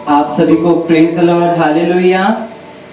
आप सभी को प्रेज द लॉर्ड, हालेलुया।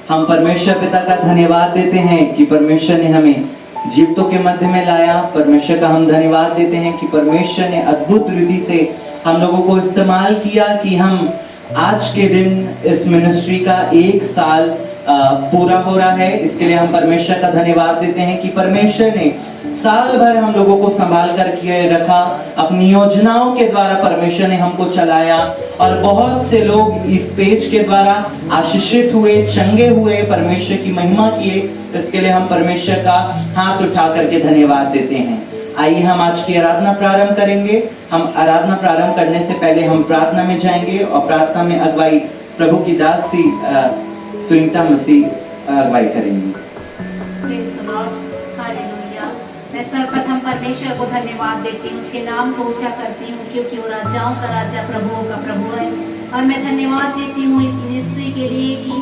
हम परमेश्वर पिता का धन्यवाद देते हैं कि परमेश्वर ने हमें जीवितों के मध्य में लाया। परमेश्वर का हम धन्यवाद देते हैं कि परमेश्वर ने अद्भुत विधि से हम लोगों को इस्तेमाल किया कि हम आज के दिन इस मिनिस्ट्री का 1 साल पूरा हो रहा है। इसके लिए हम परमेश्वर का धन्यवाद देते हैं कि परमेश्वर ने साल भर हम लोगों को संभाल कर किए रखा। अपनी योजनाओं के द्वारा परमेश्वर ने हमको चलाया और बहुत से लोग इस पेज के द्वारा आशीषित हुए, चंगे हुए, परमेश्वर की महिमा किए। इसके लिए हम परमेश्वर का हाथ उठा करके धन्यवाद देते हैं। आइए हम आज की आराधना प्रारंभ करेंगे। हम आराधना प्रारंभ करने से पहले हम प्रार्थना में जाएंगे और प्रार्थना में अगुवाई प्रभु की दासी सुनीता मसीह अगुवाई करेंगी। मैं सर्वप्रथम परमेश्वर को धन्यवाद देती हूँ, उसके नाम को ऊंचा करती हूँ क्योंकि वो राजाओं का राजा, प्रभुओं का प्रभु है। और मैं धन्यवाद देती हूँ इस मिनिस्ट्री के लिए कि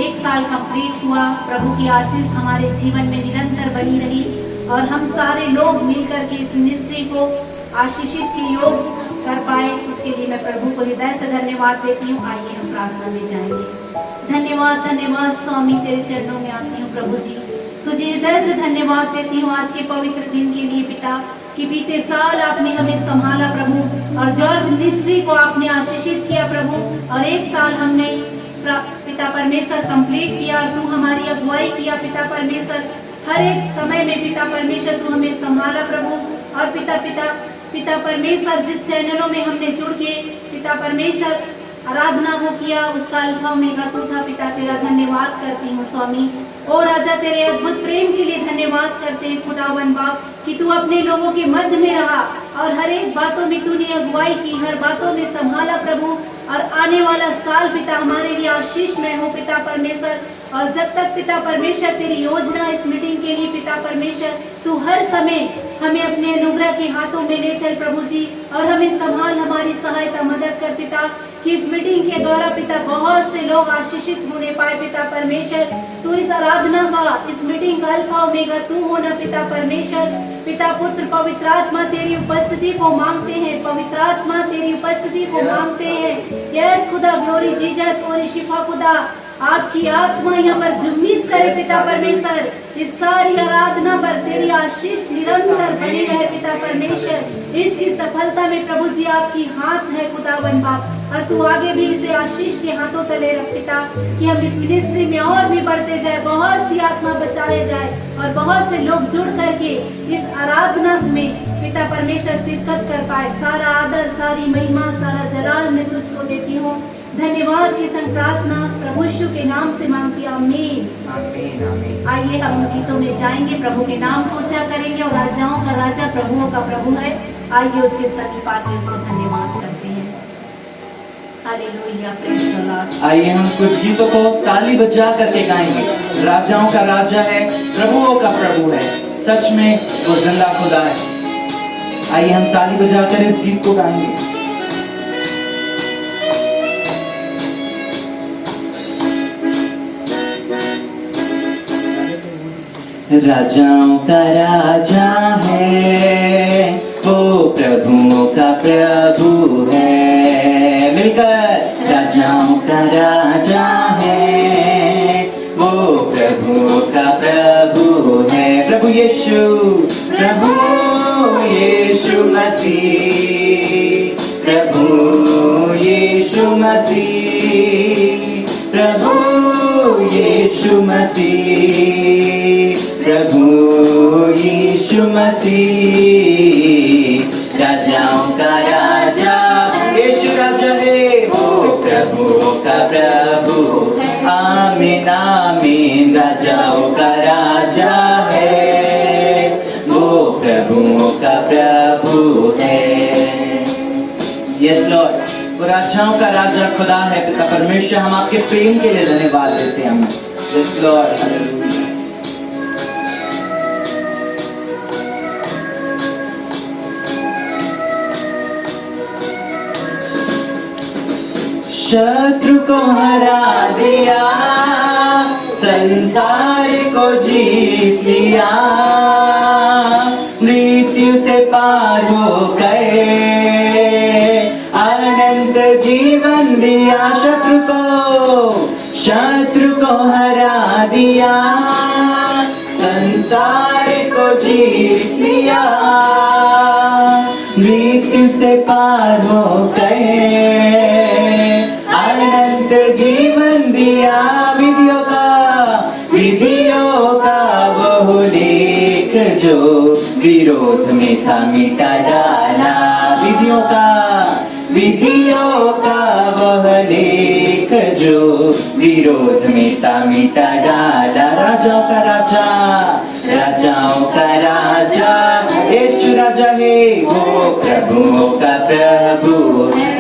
1 साल कंप्लीट हुआ। प्रभु की आशीष हमारे जीवन में निरंतर बनी रही और हम सारे लोग मिलकर के इस मिनिस्ट्री को आशीषित के योग कर पाए। इसके लिए मैं प्रभु को हृदय से धन्यवाद देती हूँ। आइए हम प्रार्थना में जाएंगे। धन्यवाद धन्यवाद स्वामी, तेरे चरणों में आती हूँ प्रभु जी। तुझे हृदय से धन्यवाद देती हूँ आज के पवित्र दिन के लिए पिता, कि बीते साल आपने हमें संभाला प्रभु और जॉर्ज मिनिस्ट्री को आपने आशीषित किया प्रभु। और 1 साल हमने पिता परमेश्वर कंप्लीट किया और तू हमारी अगुवाई किया पिता परमेश्वर। हर एक समय में पिता परमेश्वर तू हमें संभाला प्रभु। और पिता परमेश्वर जिस चैनलों में हमने जुड़ के पिता परमेश्वर आराधना को किया, उसका अल्फा ओमेगा तू था पिता। तेरा धन्यवाद करती हूँ स्वामी। ओ राजा, तेरे अद्भुत प्रेम के लिए धन्यवाद करते हैं खुदावन बाप कि तू अपने लोगों के मध्य में रहा और हर एक बातों में तूने अगुवाई की, हर बातों में संभाला प्रभु। और आने वाला साल पिता हमारे लिए आशीषमय हो पिता परमेश्वर। और जब तक पिता परमेश्वर तेरी योजना इस मीटिंग के लिए पिता परमेश्वर तू हर समय हमें अपने अनुग्रह के हाथों में ले चल प्रभु जी। और हमें संभाल, हमारी सहायता मदद कर पिता, कि इस मीटिंग के द्वारा पिता बहुत से लोग आशीषित होने पाए पिता परमेश्वर। तू इस आराधना का, इस मीटिंग का अल्फा ओमेगा तू होना पिता परमेश्वर। पिता पुत्र पवित्र आत्मा तेरी उपस्थिति को मांगते हैं, पवित्र आत्मा तेरी उपस्थिति को मांगते हैं। यस खुदा, ग्लोरी जीसस और शिफा खुदा, आपकी आत्मा यहाँ पर जुम्मीस करे पिता परमेश्वर। इस सारी आराधना पर तेरी आशीष निरंतर बनी रहे पिता परमेश्वर। इसकी सफलता में प्रभु जी आपकी हाथ है खुदावन बाप। और तू आगे भी इसे आशीष के हाथों तले रख पिता, कि हम इस मिनिस्ट्री में और भी बढ़ते जाए, बहुत सी आत्मा बताए जाए और बहुत से लोग जुड़ करके इस आराधना में पिता परमेश्वर शिरकत कर पाए। सारा आदर, सारी महिमा, सारा जलाल मैं तुझको देती हूँ। धन्यवाद की संग प्रार्थना प्रभु यीशु के नाम से मांगती हूं, आमीन आमीन आमीन। आइए हम गीतों में जाएंगे, प्रभु के नाम को ऊंचा करेंगे और राजाओं का राजा, प्रभुओं का प्रभु है। आइए उसके सच पाके उसको धन्यवाद करते हैं। Hallelujah, praise the Lord. आइए हम कुछ गीतों को ताली बजा करके गाएंगे। राजाओं का राजा है, प्रभुओं का प्रभु है, सच में वो जिंदा खुदा है। आइए हम ताली बजाकर इस गीत को गाएंगे। राजाओं का राजा है, वो प्रभुओं का प्रभु है। मिलकर राजाओं का राजा है, वो प्रभुओं का प्रभु है। प्रभु यीशु मसीह, प्रभु यीशु मसीह, प्रभु यीशु मसीह, प्रभु यीशु मसीह। राजाओं का राजा यीशु राजा है, वो प्रभुओं का प्रभु। आमीन आमीन। राजाओं का राजा है, वो प्रभुओं का प्रभु है। यस लॉर्ड, वो राजाओं का राजा खुदा है पिता परमेश्वर। हम आपके प्रेम के लिए धन्यवाद देते हैं। Yes Lord, hallelujah. शत्रु को हरा दिया, संसार को जीत लिया, मृत्यु से पार हो गए, अनंत जीवन लिया शत्रु को हरा दिया, संसार को जीत लिया, मृत्यु से पार हो गए, अनंत जीवन दिया। विधियों का वो लेख जो विरोध में था मिटा डाला, विधियों का वह लेख जो विरोध में था मिटा डाला। राजाओं का राजा, राजाओं का राजा, यीशु राजा है, वो प्रभुओं का प्रभु,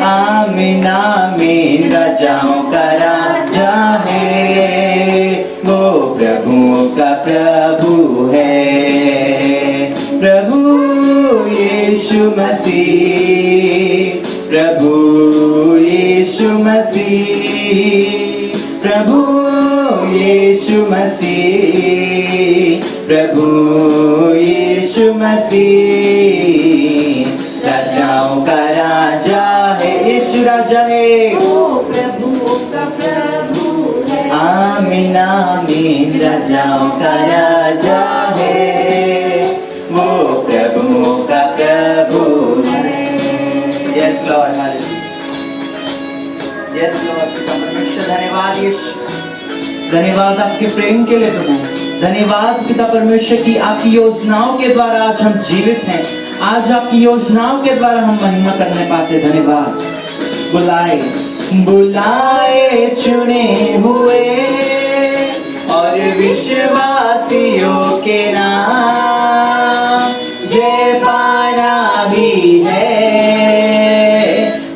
आमीन आमीन। राजाओं का राजा है, वो प्रभुओं का प्रभु है, प्रभु यीशु मसीह, प्रभु यीशु मसीह, प्रभु यीशु मसीह, प्रभु यीशु मसीह। राजाओं का राजा है, यीशु राजा है, वो प्रभुओं का प्रभु है, आमीन आमीन। राजाओं का राजा है, वो प्रभुओं का प्रभु है। Yes Lord, yes Lord. परमेश्वर धन्यवाद यीशु, धन्यवाद आपके प्रेम के लिए प्रभु, धन्यवाद पिता परमेश्वर की आपकी योजनाओं के द्वारा आज हम जीवित हैं, आज आपकी योजनाओं के द्वारा हम महिमा करने पाते। धन्यवाद। बुलाए चुने हुए और विश्वासियों के नाम जय पाना भी है,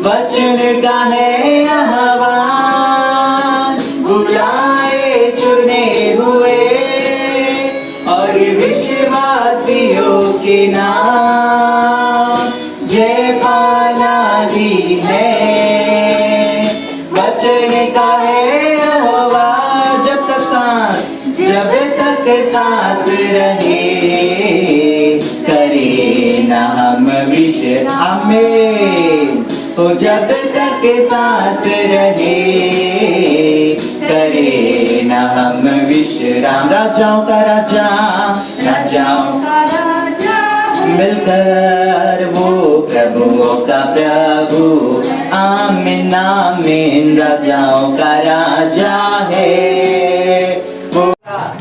वचन का है आह्वान। बुलाए चुने हुए और विश्वासियों के नाम जय पाना भी है, वचन का है आह्वान। जब तक सांस रहे करे ना हम विश्राम में, तो जब तक सांस रहे करे ना हम विश्राम। राजाओं का राजा, राजाओं का राजा, मिलकर वो प्रभुओं का प्रभु, आमीन आमीन। राजाओं का राजा है, वो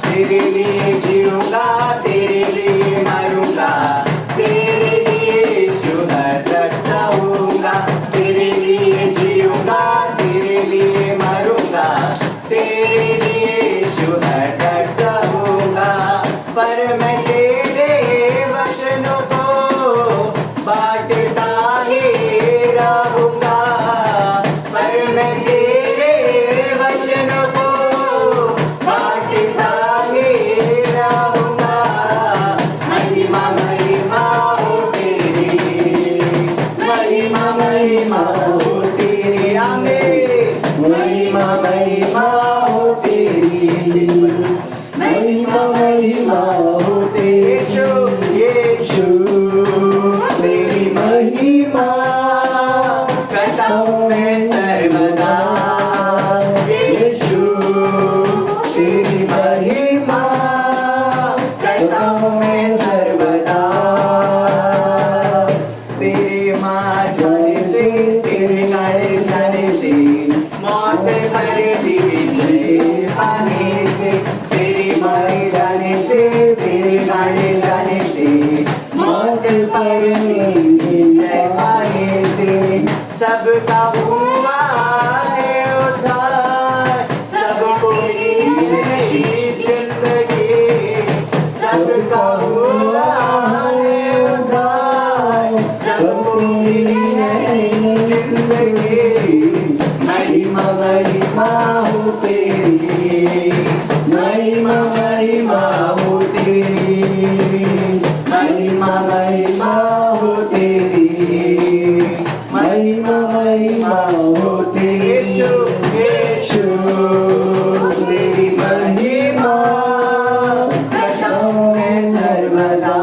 तेरे लिए जीऊंगा, तेरे लिए मरूंगा, तेरे लिए शुहरत गाऊंगा, तेरे लिए जीऊंगा, तेरे लिए मरूंगा, तेरे लिए शुहरत गाऊंगा। पर मैं तेरे वचनों को बांटता ही रहूंगा, पर मैं तेरे वचनों को बांटता ही रहूंगा। महिमा महिमा हो तेरी, महिमा महिमा हो तेरी, आमीन। महिमा महिमा हो तेरी, महिमा महिमा हो तेरी, यीशु तेरी महिमा करता हूँ मैं सर्वदा, यीशु तेरी महिमा करता हूँ मैं सर्वदा। तेरे मार जाने से, तेरे गाड़े जाने से, मौत भरे विजय पाने से, तेरे मारे जाने से, तेरे गाड़े जाने से, मौत पर विजय पाने से, सबका हुआ है उद्धार, सबको मिली नई जिंदगी, सबका हुआ है उद्धार, सबको मिली नई जिंदगी। महिमा महिमा हो तेरी, महिमा महिमा हो तेरी, महिमा महिमा हो तेरी, महिमा महिमा हो तेरी, यीशु तेरी महिमा करता हूँ मैं सर्वदा,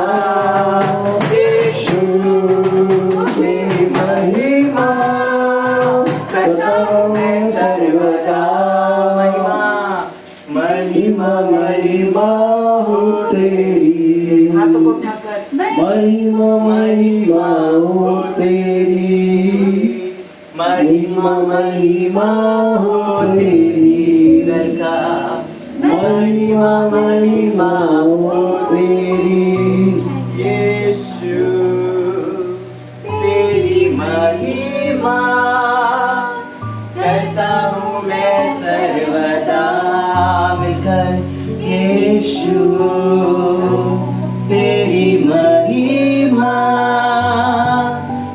यीशु तेरी महिमा करता हूँ मैं सर्वदा महिमा महिमा महिमा हो तेरी, हाथों को उठाकर महिमा महिमा हो तेरी, महिमा महिमा हो तेरी लड़का, महिमा महिमा हो तेरी यीशु, तेरी महिमा करता हूँ मैं सर्वदा मिलकर यीशु, तेरी महिमा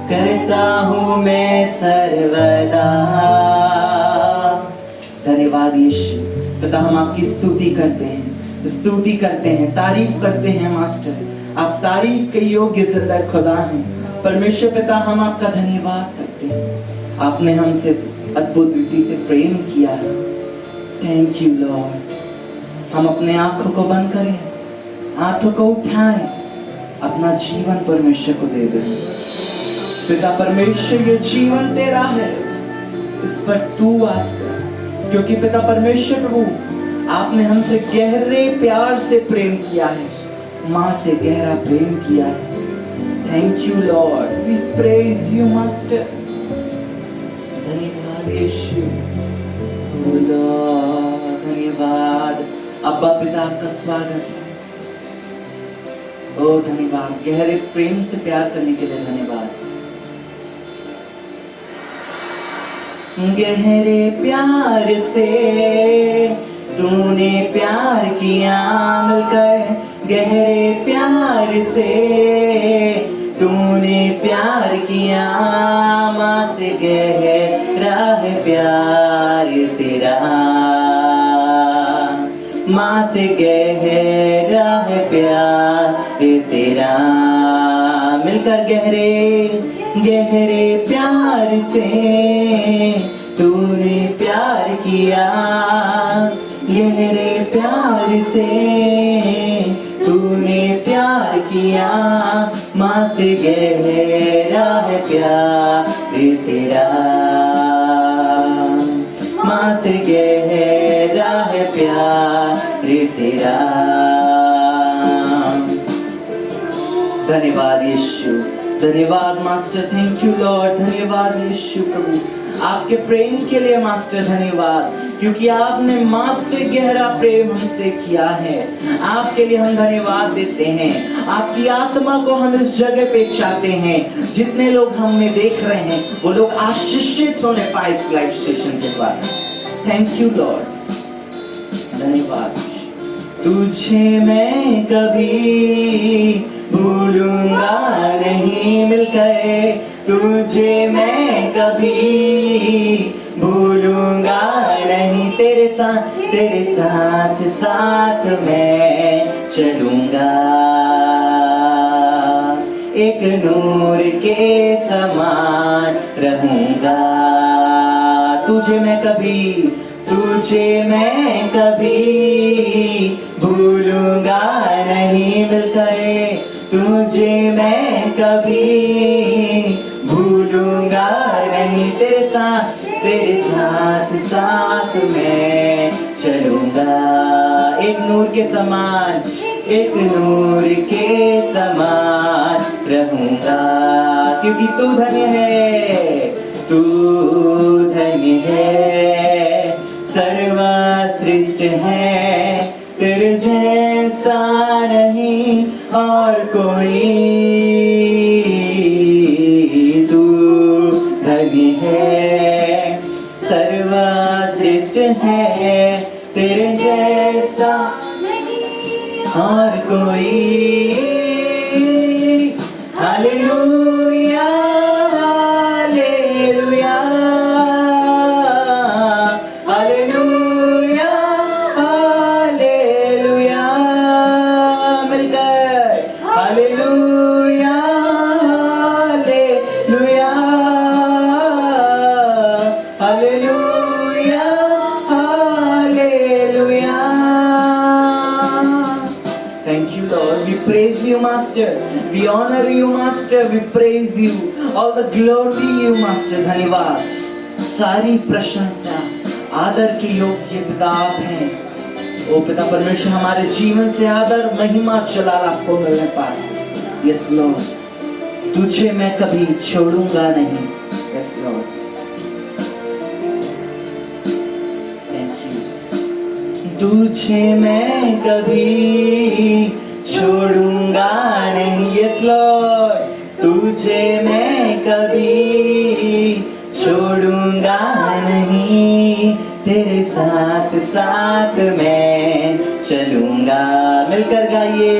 करता हूँ मैं सर्वदा। धन्यवाद यीशु। पिता हम आपकी स्तुति करते हैं, तारीफ करते हैं मास्टर। आप तारीफ के योग्य जिंदा खुदा हैं परमेश्वर। पिता हम आपका धन्यवाद करते हैं, आपने हमसे अद्भुत रीति से प्रेम किया है। Thank you Lord. हम अपने आंखों को बंद करें, आंखों को उठाएं, अपना जीवन परमेश्वर को दे दें। पिता परमेश्वर ये जीवन तेरा है, इस पर तू आस्था, क्योंकि पिता परमेश्वर प्रभु आपने हमसे गहरे प्यार से प्रेम किया है, माँ से गहरा प्रेम किया है। Thank you lord, we praise you master. धन्यवाद यीशु, ओ लॉर्ड, धन्यवाद अब्बा पिता आपका स्वागत है। ओ धन्यवाद, गहरे प्रेम से प्यार करने के लिए धन्यवाद। गहरे प्यार से तूने प्यार किया मिलकर, गहरे प्यार से तूने प्यार किया, माँ से गहरा है प्यार तेरा, माँ से गहरा है प्यार तेरा। मिलकर गहरे गहरे प्यार से तूने प्यार किया, गहरे प्यार से तूने प्यार किया, माँ से गहरा है प्यार तेरा, माँ से गहरा है प्यार तेरा। धन्यवाद यीशु, धन्यवाद मास्टर। Thank you Lord. धन्यवाद यीशु प्रभु आपके प्रेम के लिए मास्टर। धन्यवाद क्योंकि आपने माँ से गहरा प्रेम हमसे किया है। आपके लिए हम धन्यवाद देते हैं। आपकी आत्मा को हम इस जगह पे चाहते हैं। जितने लोग हमें देख रहे हैं वो लोग आशीषित होने पाए इस लाइव स्टेशन के द्वारा। Thank you Lord. धन्यवाद। तुझे मैं कभी भूलूंगा नहीं मिलकर, तुझे मैं कभी भूलूंगा नहीं, तेरे साथ साथ मैं चलूंगा, एक नूर के समान रहूंगा। तुझे मैं कभी भूलूंगा नहीं मिलकर, तुझे मैं कभी भूलूंगा नहीं, तेरे साथ साथ मैं चलूंगा, एक नूर के समान रहूंगा। क्योंकि तू धन्य है सर्वश्रेष्ठ है, तेरे जैसा नहीं और कोई, तू धन्य है सर्वश्रेष्ठ है, तेरे जैसा और कोई। हालेलुया हालेलुया हालेलुया हालेलुया, मिलकर हालेलुया हालेलुया हालेलुया hallelujah. Thank you Lord, we praise you Master, we honor you Master, we praise you, all the glory to you Master। धन्यवाद, सारी प्रशंसा आदर के योग्य पिता आप हैं। ओ पिता परमेश्वर, हमारे जीवन से आदर, महिमा, जलाल आपको मिलने पाए। यस लॉर्ड, तुझे मैं कभी छोड़ूंगा नहीं। Yes Lord, thank you. तुझे मैं कभी छोड़ूंगा नहीं। यस लॉर्ड, तुझे मैं कभी छोड़ूंगा नहीं, तेरे साथ साथ मैं चलूंगा। मिलकर गाइए,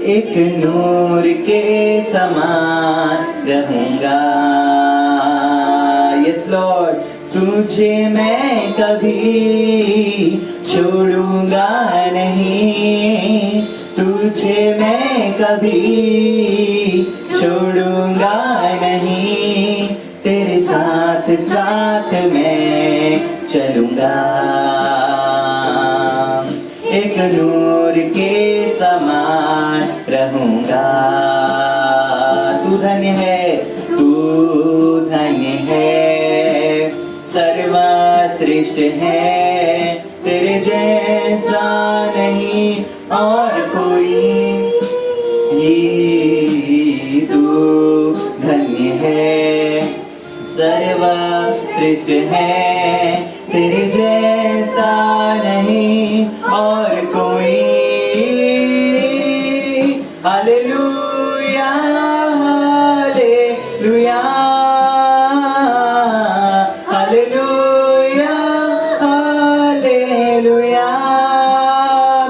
एक नूर के समान रहूंगा। यस लॉर्ड, तुझे मैं कभी छोड़ूंगा नहीं, तुझे मैं कभी छोड़ूंगा नहीं, तेरे साथ साथ मैं चलूंगा। एक नूर के समान रहूंगा। तू धन्य है, तू धन्य है, सर्वश्रेष्ठ है, तेरे जैसा नहीं और कोई। तू धन्य है, सर्वश्रेष्ठ है, तेरे जैसा नहीं और कोई। हालेलुया, हालेलुया, हालेलुया, हालेलुया।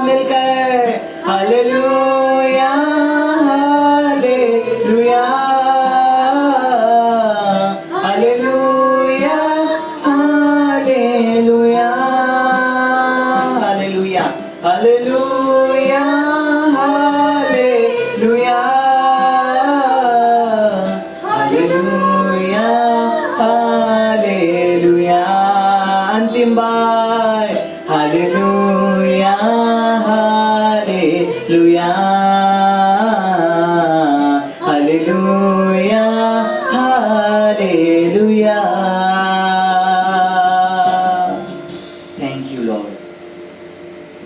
मिलकर हालेलुया, हालेलुया, हालेलुया, हालेलुया, हालेलुया, हालेलुया, हालेलुया, हालेलुया। अंतिम बार हालेलुया, हालेलुया, हालेलुया, हालेलुया। Thank you Lord.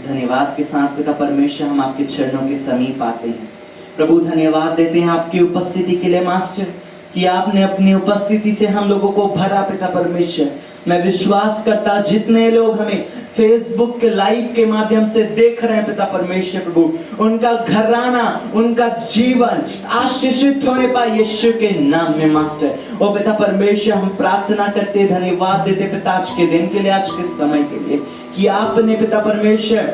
धन्यवाद के साथ पिता परमेश्वर, हम आपके चरणों के समीप आते हैं। प्रभु धन्यवाद देते हैं आपकी उपस्थिति के लिए मास्टर, कि आपने अपनी उपस्थिति से हम लोगों को भरा पिता परमेश्वर। मैं विश्वास करता जितने लोग हमें फेसबुक के लाइव के माध्यम से देख रहे हैं पिता परमेश्वर प्रभु, उनका घराना, उनका जीवन आशीषित होने पाए यीशु के नाम में मास्टर। ओ पिता परमेश्वर, हम प्रार्थना करते, धन्यवाद देते पिता आज के दिन के लिए, आज के समय के लिए, कि आपने पिता परमेश्वर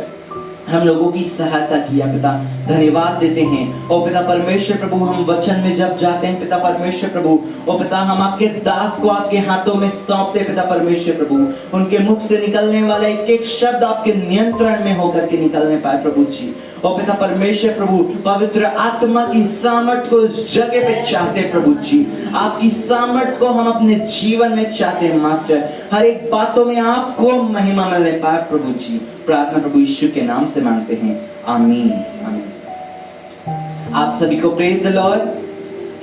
हम लोगों की सहायता किया पिता। धन्यवाद देते हैं ओ पिता परमेश्वर प्रभु। हम वचन में जब जाते हैं पिता परमेश्वर प्रभु, ओ पिता हम आपके दास को आपके हाथों में सौंपते पिता परमेश्वर प्रभु। उनके मुख से निकलने वाला एक एक शब्द आपके नियंत्रण में होकर के निकलने पाए प्रभु जी। ओ पिता परमेश्वर प्रभु, पवित्र आत्मा की सामर्थ को इस जगह पे चाहते प्रभु जी। आपकी सामर्थ को हम अपने जीवन में चाहते हैं मास्टर। हर एक बातों में आपको महिमा मिलने पाए प्रभु जी। प्रार्थना प्रभु यीशु के नाम से मांगते हैं, आमीन, आमीन। आप सभी को प्रेज द लॉर्ड,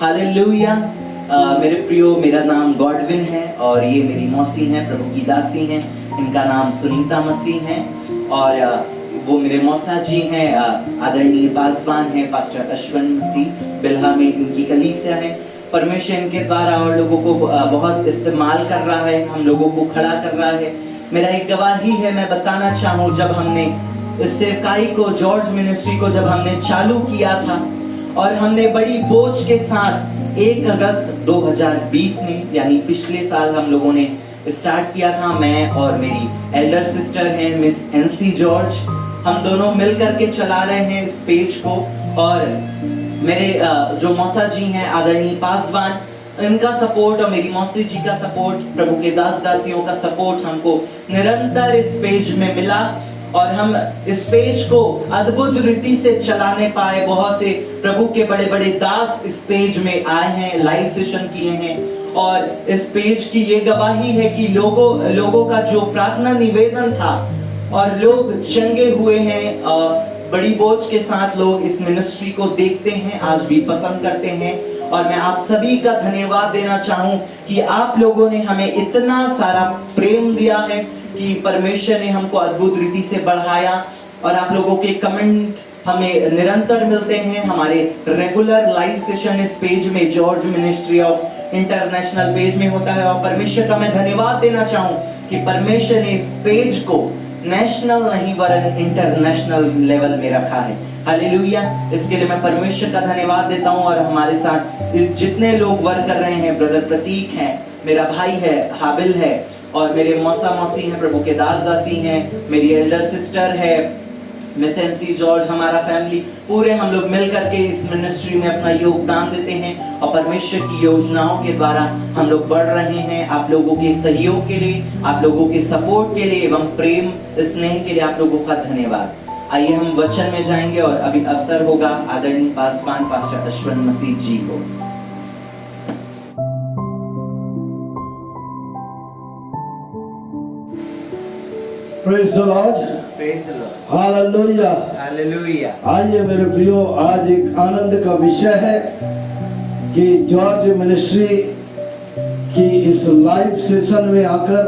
हालेलुया। मेरे प्रियो, मेरा नाम गॉडविन है और ये मेरी मौसी हैं, प्रभु की दासी हैं। इनका नाम सुनीता मसीह है और वो मेरे मौसा जी हैं, आदरणीय पासवान है पास्टर अश्विन मसीह। बिल्हा में इनकी कलीसिया है। परमेश्वर इनके द्वारा और लोगों को बहुत इस्तेमाल कर रहा है, हम लोगों को खड़ा कर रहा है। मेरा एक गवाही है, मैं बताना चाहूँ, जब हमने इस सेवकाई को, जॉर्ज मिनिस्ट्री को जब हमने चालू किया था और हमने बड़ी बोझ के साथ 1 अगस्त 2020 में, यानी पिछले साल हम लोगों ने स्टार्ट किया था। मैं और मेरी एल्डर सिस्टर हैं मिस एनसी जॉर्ज, हम दोनों मिलकर के चला रहे हैं इस पेज को। और मेरे जो मौसा जी हैं आदरणीय पासवान, इनका सपोर्ट और मेरी मौसी जी का सपोर्ट, प्रभु के दास दासियों का सपोर्ट हमको निरंतर इस पेज में मिला और हम इस पेज को अद्भुत रीति से चलाने पाए। बहुत से प्रभु के बड़े बड़े दास इस पेज में आए हैं, लाइव सेशन किए हैं और इस पेज की ये गवाही है कि लोगों का जो प्रार्थना निवेदन था और लोग चंगे हुए हैं और बड़ी बोझ के साथ लोग इस मिनिस्ट्री को देखते हैं, आज भी पसंद करते हैं और मैं आप सभी का धन्यवाद देना चाहूं कि आप लोगों ने हमें इतना सारा प्रेम दिया है कि परमेश्वर ने हमको अद्भुत रीति से बढ़ाया। और आप लोगों के कमेंट हमें निरंतर मिलते हैं। हमारे रेगुलर लाइव सेशन इस पेज में, George ministry of international page में होता है। और परमेश्वर का मैं धन्यवाद देना चाहूं कि परमेश्वर ने इस पेज को नेशनल नहीं वरन इंटरनेशनल लेवल में रखा है। हालेलुया। इसके लिए मैं परमेश्वर का धन्यवाद देता हूं। और हमारे साथ जितने लोग वर्क कर रहे हैं, ब्रदर प्रतीक हैं, मेरा भाई है हाबिल है, और मेरे मौसा मौसी हैं, प्रभु के दास दासी हैं, मेरी एल्डर सिस्टर है मिस एनसी जॉर्ज, हमारा फैमिली पूरे हम लोग मिल करके इस मिनिस्ट्री में अपना योगदान देते हैं। और परमेश्वर की योजनाओं के द्वारा हम लोग बढ़ रहे हैं। आप लोगों के सहयोग के लिए, आप लोगों के सपोर्ट के लिए एवं प्रेम स्नेह के लिए आप लोगों का धन्यवाद। आइए हम वचन में जाएंगे और अभी अवसर होगा आदरणीय पासवान पास्टर अश्विन मसीह जी को। Praise the Lord. Praise the Lord. Hallelujah. Hallelujah. आइए मेरे प्रियो, आज एक आनंद का विषय है कि जॉर्ज मिनिस्ट्री की इस लाइव सेशन में आकर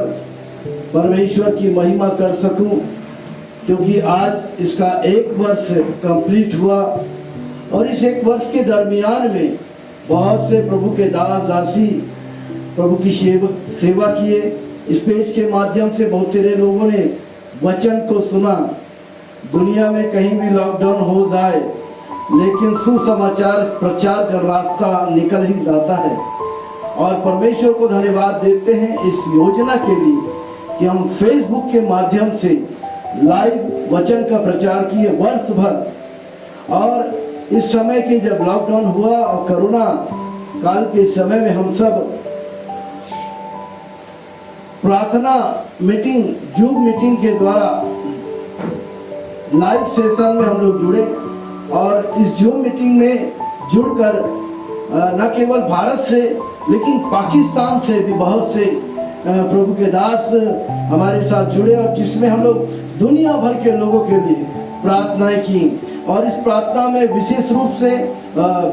परमेश्वर की महिमा कर सकूं, क्योंकि आज इसका 1 वर्ष कंप्लीट हुआ। और इस 1 वर्ष के दरमियान में बहुत से प्रभु के दास दासी प्रभु की सेवा किए। इस पेज के माध्यम से बहुत सारे लोगों ने वचन को सुना। दुनिया में कहीं भी लॉकडाउन हो जाए, लेकिन सुसमाचार प्रचार का रास्ता निकल ही जाता है। और परमेश्वर को धन्यवाद देते हैं इस योजना के लिए कि हम फेसबुक के माध्यम से लाइव वचन का प्रचार किए वर्ष भर। और इस समय के जब लॉकडाउन हुआ और कोरोना काल के समय में हम सब प्रार्थना मीटिंग, जूम मीटिंग के द्वारा लाइव सेशन में हम लोग जुड़े। और इस जूम मीटिंग में जुड़कर न केवल भारत से लेकिन पाकिस्तान से भी बहुत से प्रभु के दास हमारे साथ जुड़े, और जिसमें हम लोग दुनिया भर के लोगों के लिए प्रार्थनाएं की। और इस प्रार्थना में विशेष रूप से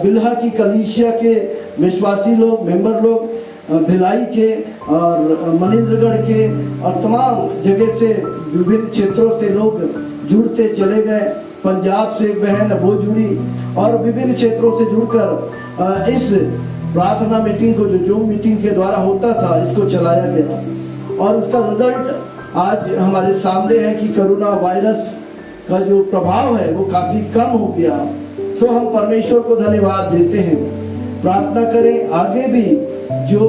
बिल्हा की कलीसिया के विश्वासी लोग, मेंबर लोग, भिलाई के और मनिंद्रगढ़ के और तमाम जगह से विभिन्न क्षेत्रों से लोग जुड़ते चले गए। पंजाब से बहन वो जुड़ी और विभिन्न क्षेत्रों से जुड़कर इस प्रार्थना मीटिंग को, जो जूम मीटिंग के द्वारा होता था, इसको चलाया गया। और उसका रिजल्ट आज हमारे सामने है कि कोरोना वायरस का जो प्रभाव है वो काफ़ी कम हो गया। सो हम परमेश्वर को धन्यवाद देते हैं। प्रार्थना करें आगे भी जो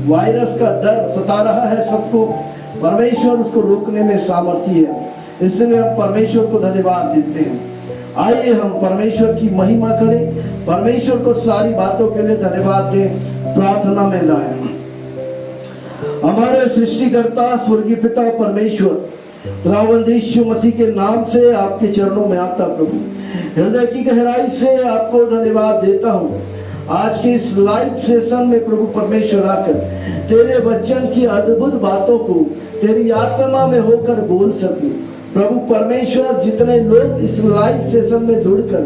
वायरस का डर सता रहा है सबको, परमेश्वर उसको रोकने में सामर्थ्य है। इसलिए हम परमेश्वर को धन्यवाद देते हैं। आइए हम परमेश्वर की महिमा करें, परमेश्वर को सारी बातों के लिए धन्यवाद दें, प्रार्थना में लाएं। हमारे सृष्टिकर्ता स्वर्गीय पिता परमेश्वर, खुदावंद यीशु मसीह के नाम से आपके चरणों में आता प्रभु, हृदय की गहराई से आपको धन्यवाद देता हूँ। आज के इस लाइव सेशन में प्रभु परमेश्वर आकर तेरे वचन की अद्भुत बातों को तेरी आत्मा में होकर बोल सकूं। प्रभु परमेश्वर, जितने लोग इस लाइव सेशन में जुड़कर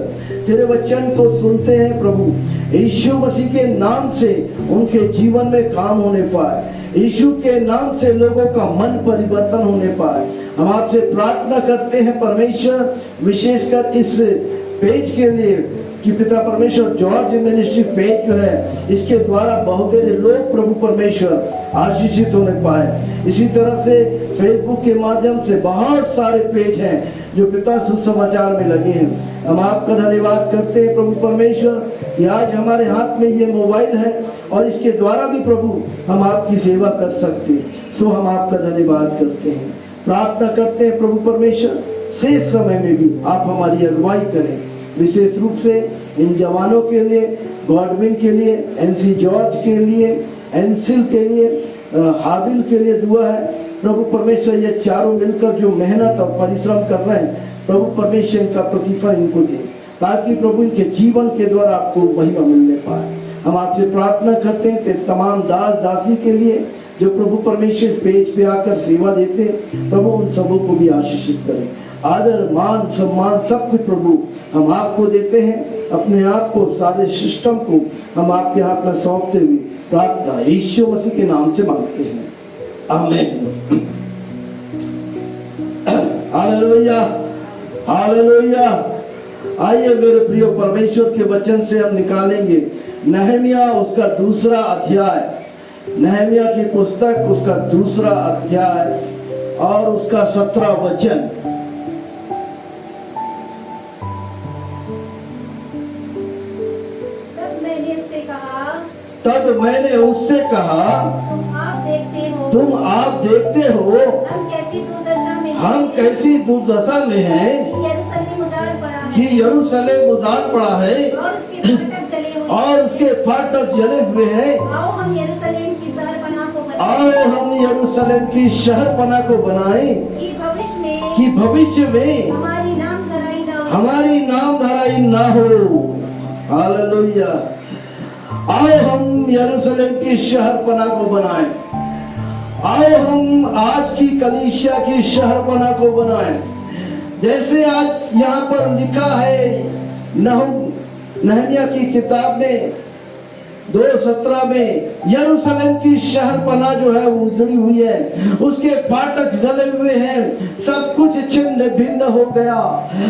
तेरे वचन को सुनते हैं, प्रभु यीशु मसीह के नाम से उनके जीवन में काम होने पाए, यीशु के नाम से लोगों का मन परिवर्तन होने पाए। हम आपसे प्रार्थना करते हैं परमेश्वर, विशेषकर इस पेज के लिए कि पिता परमेश्वर जॉर्ज मिनिस्ट्री पेज जो है, इसके द्वारा बहुत सारे लोग प्रभु परमेश्वर आशीषित होने पाए। इसी तरह से फेसबुक के माध्यम से बहुत सारे पेज हैं जो पिता सुसमाचार में लगे हैं। हम आपका धन्यवाद करते हैं प्रभु परमेश्वर कि आज हमारे हाथ में ये मोबाइल है और इसके द्वारा भी प्रभु हम आपकी सेवा कर सकते हैं। सो हम आपका धन्यवाद करते हैं, प्रार्थना करते हैं प्रभु परमेश्वर, शेष समय में भी आप हमारी अगुवाई करें। विशेष रूप से इन जवानों के लिए, गॉडविन के लिए, एनसी जॉर्ज के लिए, एनसिल के लिए, हाबिल के लिए दुआ है। प्रभु परमेश्वर ये चारों मिलकर जो मेहनत और परिश्रम कर रहे हैं, प्रभु परमेश्वर का प्रतिफल इनको दे, ताकि प्रभु इनके जीवन के द्वारा आपको महिमा मिलने पाए। हम आपसे प्रार्थना करते हैं तेरे तमाम दास दासी के लिए जो प्रभु परमेश्वर पेज पे आकर सेवा देते हैं, प्रभु उन सबों को भी आशीषित करें। आदर मान सम्मान सब कुछ प्रभु हम आपको देते हैं। अपने आप को, सारे सिस्टम को हम आपके हाथ में सौंपते हुए प्रार्थना यीशु मसीह के नाम से मांगते हैं, आमीन। Hallelujah, hallelujah. आइए मेरे प्रिय, परमेश्वर के वचन से हम निकालेंगे नहमिया उसका दूसरा अध्याय, नहमिया की पुस्तक उसका दूसरा अध्याय और उसका 17 वचन। तब मैंने उससे कहा तुम आप देखते हो हम कैसी दुर्दशा में हैं कि यरूशलेम उजाड़ पड़ा है और उसके फाटक जले हुए हैं। आओ हम यरूशलेम की शहरपना को बनाएं कि भविष्य में हमारी नाम धराई ना हो। हालेलुया। आओ हम यरूशलेम की शहरपना को बनाएं, आओ हम आज की कलीसिया की शहरपना को बनाएं। जैसे आज यहाँ पर लिखा है नहमिया की किताब में 2:17 में, यरूशलेम की शहरपना जो है वो उजड़ी हुई है, उसके फाटक जले हुए हैं, सब कुछ छिन्न भिन्न हो गया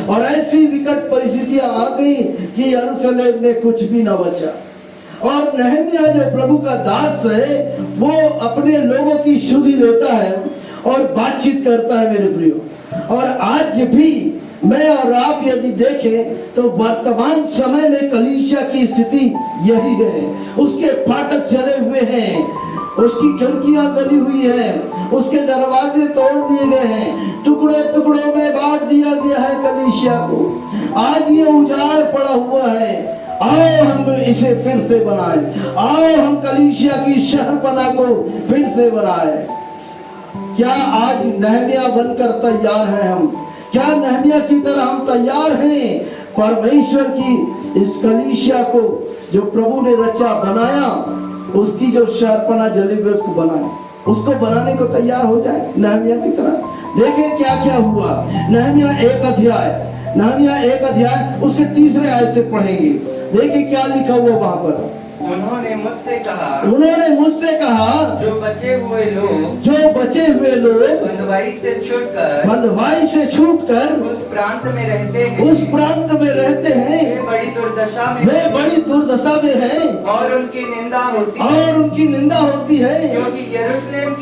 और ऐसी विकट परिस्थितियां आ गई कि यरूशलेम में कुछ भी न बचा। और नहमिया जो प्रभु का दास है वो अपने लोगों की सुधि लेता है और बातचीत करता है मेरे प्रियो। और आज भी मैं और आप यदि देखें तो वर्तमान समय में कलीसिया की स्थिति यही है। उसके फाटक जले हुए हैं, उसकी खिड़कियां जली हुई हैं, उसके दरवाजे तोड़ दिए गए हैं, टुकड़े टुकड़ों में बांट दिया गया है कलीसिया को। आज ये उजाड़ पड़ा हुआ है। आओ हम इसे फिर से बनाएं, आओ हम कलीसिया की शहरपना को फिर से बनाएं। क्या आज नहमिया बनकर तैयार हैं हम? क्या नहमिया की तरह हम तैयार हैं परमेश्वर की इस कलीसिया को जो प्रभु ने रचा बनाया, उसकी जो शहरपना जली हुई उसको बनाए, उसको बनाने को तैयार हो जाए नहमिया की तरह। देखें क्या क्या हुआ। नहमिया 1 अध्याय उसके 3 आयत से पढ़ेंगे। देखिए क्या लिखा हुआ वहाँ पर। उन्होंने मुझसे कहा जो बचे हुए लोग बंधुआई से छूटकर उस प्रांत में रहते हैं वे बड़ी दुर्दशा में हैं और उनकी निंदा होती है क्योंकि यरूशलेम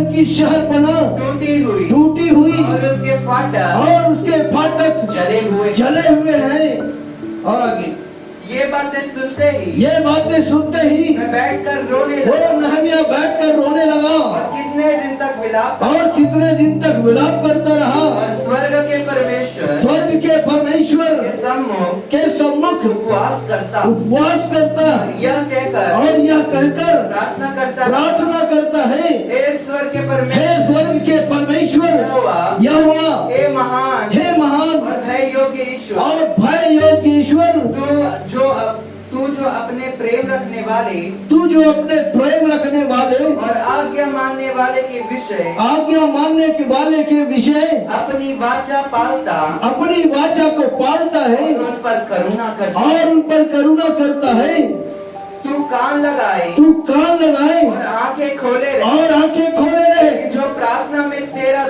की शहरपना टूटी हुई और उसके फाटक जले हुए हैं। और आगे ये बातें सुनते ही मैं बैठकर रोने लगा और कितने दिन तक विलाप करता रहा और स्वर्ग के परमेश्वर के सम्मुख उपवास करता और यह कहकर प्रार्थना करता है, हे स्वर्ग के परमेश्वर यहोवा, हे महान और भय योग्य ईश्वर, तू जो अपने प्रेम रखने वाले और आज्ञा मानने वाले के विषय अपनी वाचा को पालता है और उन पर करुणा करता है। तू कान लगाए और आंखें खोले रहे जो प्रार्थना में तेरा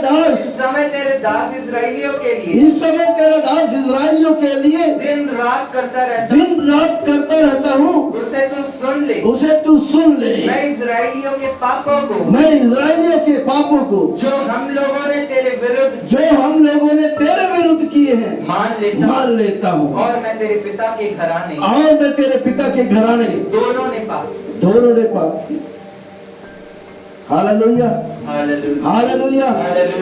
दास इस समय तेरे दास इस्राएलियों के लिए दिन रात करता रहता हूँ। उसे तू सुन ले। मैं इस्राएलियों के पापों को जो हम लोगों ने तेरे विरुद्ध किए हैं मान लेता हूँ और मैं तेरे पिता के घराने दोनों ने पाप किए। Hallelujah, hallelujah.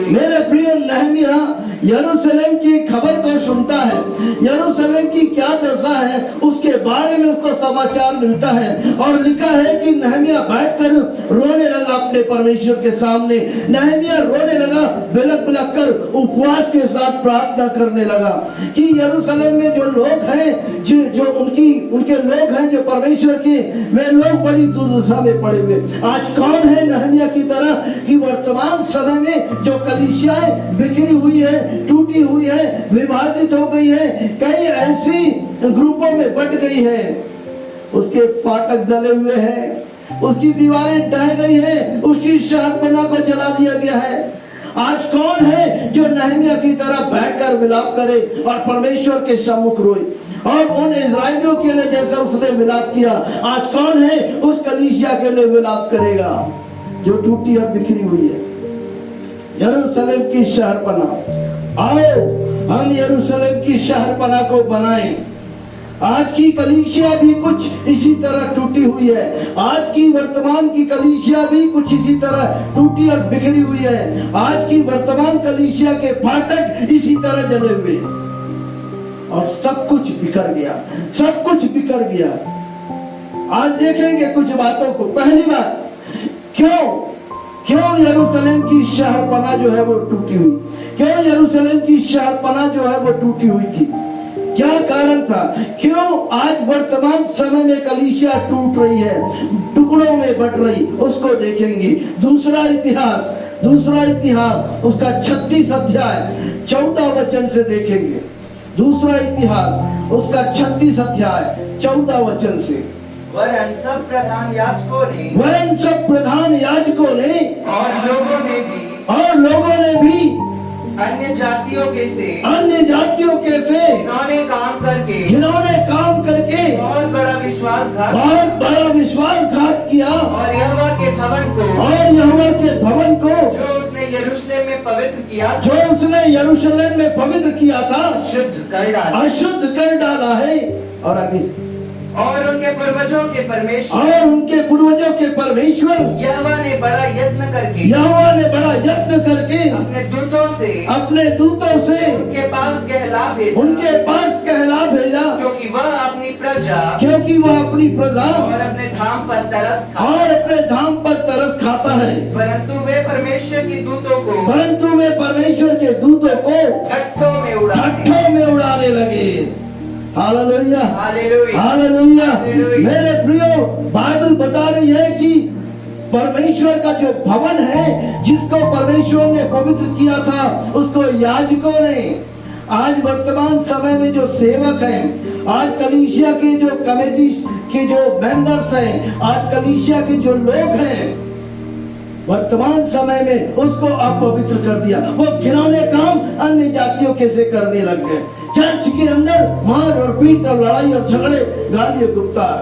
मेरे प्रिय, नहमिया यरूशलेम की खबर को सुनता है, यरूशलेम की क्या दशा है उसके बारे में उसको समाचार मिलता है। और लिखा है कि नहमिया बैठकर रोने लगा अपने परमेश्वर के सामने। नहमिया रोने लगा, बिलख बिलख कर उपवास के साथ प्रार्थना करने लगा कि यरूशलेम में जो लोग हैं, जो उनके लोग हैं जो परमेश्वर के, वे लोग बड़ी दुर्दशा में पड़े हुए। आज कौन है नहमिया की तरह कि वर्तमान समय में जो कलीसियाएं बिखरी हुई है, टूटी हुई है, विभाजित हो गई है, कई ऐसी ग्रुपों में बट गई है, उसके फाटक जले हुए हैं, उसकी दीवारें ढह गई है, उसकी शहरपनाह को जला दिया गया है। आज कौन है जो नहमिया की तरह बैठकर विलाप करे और परमेश्वर के सम्मुख रोए? और उन इजराइलियों के लिए जैसा उसने विलाप किया, आज कौन है उस कलीसिया के लिए विलाप करेगा जो टूटी और बिखरी हुई है? यरूशलेम की शहरपनाह, आओ हम यरूशलेम की शहरपनाह को बनाएं। आज की कलीसिया भी कुछ इसी तरह टूटी हुई है, आज की वर्तमान की कलीसिया भी कुछ इसी तरह टूटी और बिखरी हुई है, आज की वर्तमान कलीसिया के फाटक इसी तरह जले हुए और सब कुछ बिखर गया, सब कुछ बिखर गया। आज देखेंगे कुछ बातों को। पहली बात, क्यों यरूशलेम की शहरपनाह जो है वो टूटी हुई? क्यों यरूशलेम की शहरपनाह जो है वो टूटी हुई थी? क्या कारण था? क्यों आज वर्तमान समय में कलीसिया टूट रही है, टुकड़ों में बट रही? उसको देखेंगे। दूसरा इतिहास उसका 36 अध्याय 14 वचन से देखेंगे। दूसरा इतिहास उसका 36 अध्याय 14 वचन से। वरन सब प्रधान याजकों ने और लोगों ने भी अन्य जातियों के से जिन्होंने काम करके बहुत बड़ा विश्वासघात किया और यहोवा के भवन को जो उसने यरूशलेम में पवित्र किया था अशुद्ध कर डाला है। और आगे, और उनके पूर्वजों के परमेश्वर यहोवा ने बड़ा यत्न करके अपने दूतों से उनके पास कहला भेजा क्योंकि वह अपनी प्रजा और अपने धाम पर तरस खाता है। परंतु वे परमेश्वर के दूतों को ठट्ठों में उड़ाने लगे। Hallelujah, hallelujah. मेरे प्रियो, बाइबल बता रही है कि परमेश्वर का जो भवन है, जिसको परमेश्वर ने पवित्र किया था, उसको याजकों ने, आज वर्तमान समय में जो सेवक हैं, आज कलीसिया के जो कमेटी के जो मेंबर्स हैं, आज कलीसिया के जो लोग हैं, वर्तमान समय में उसको अपवित्र कर दिया। वो घिनौने काम अन्य जातियों के से करने लग गए। चर्च के अंदर मार और पीट और लड़ाई और झगड़े, गाली और गुप्तार,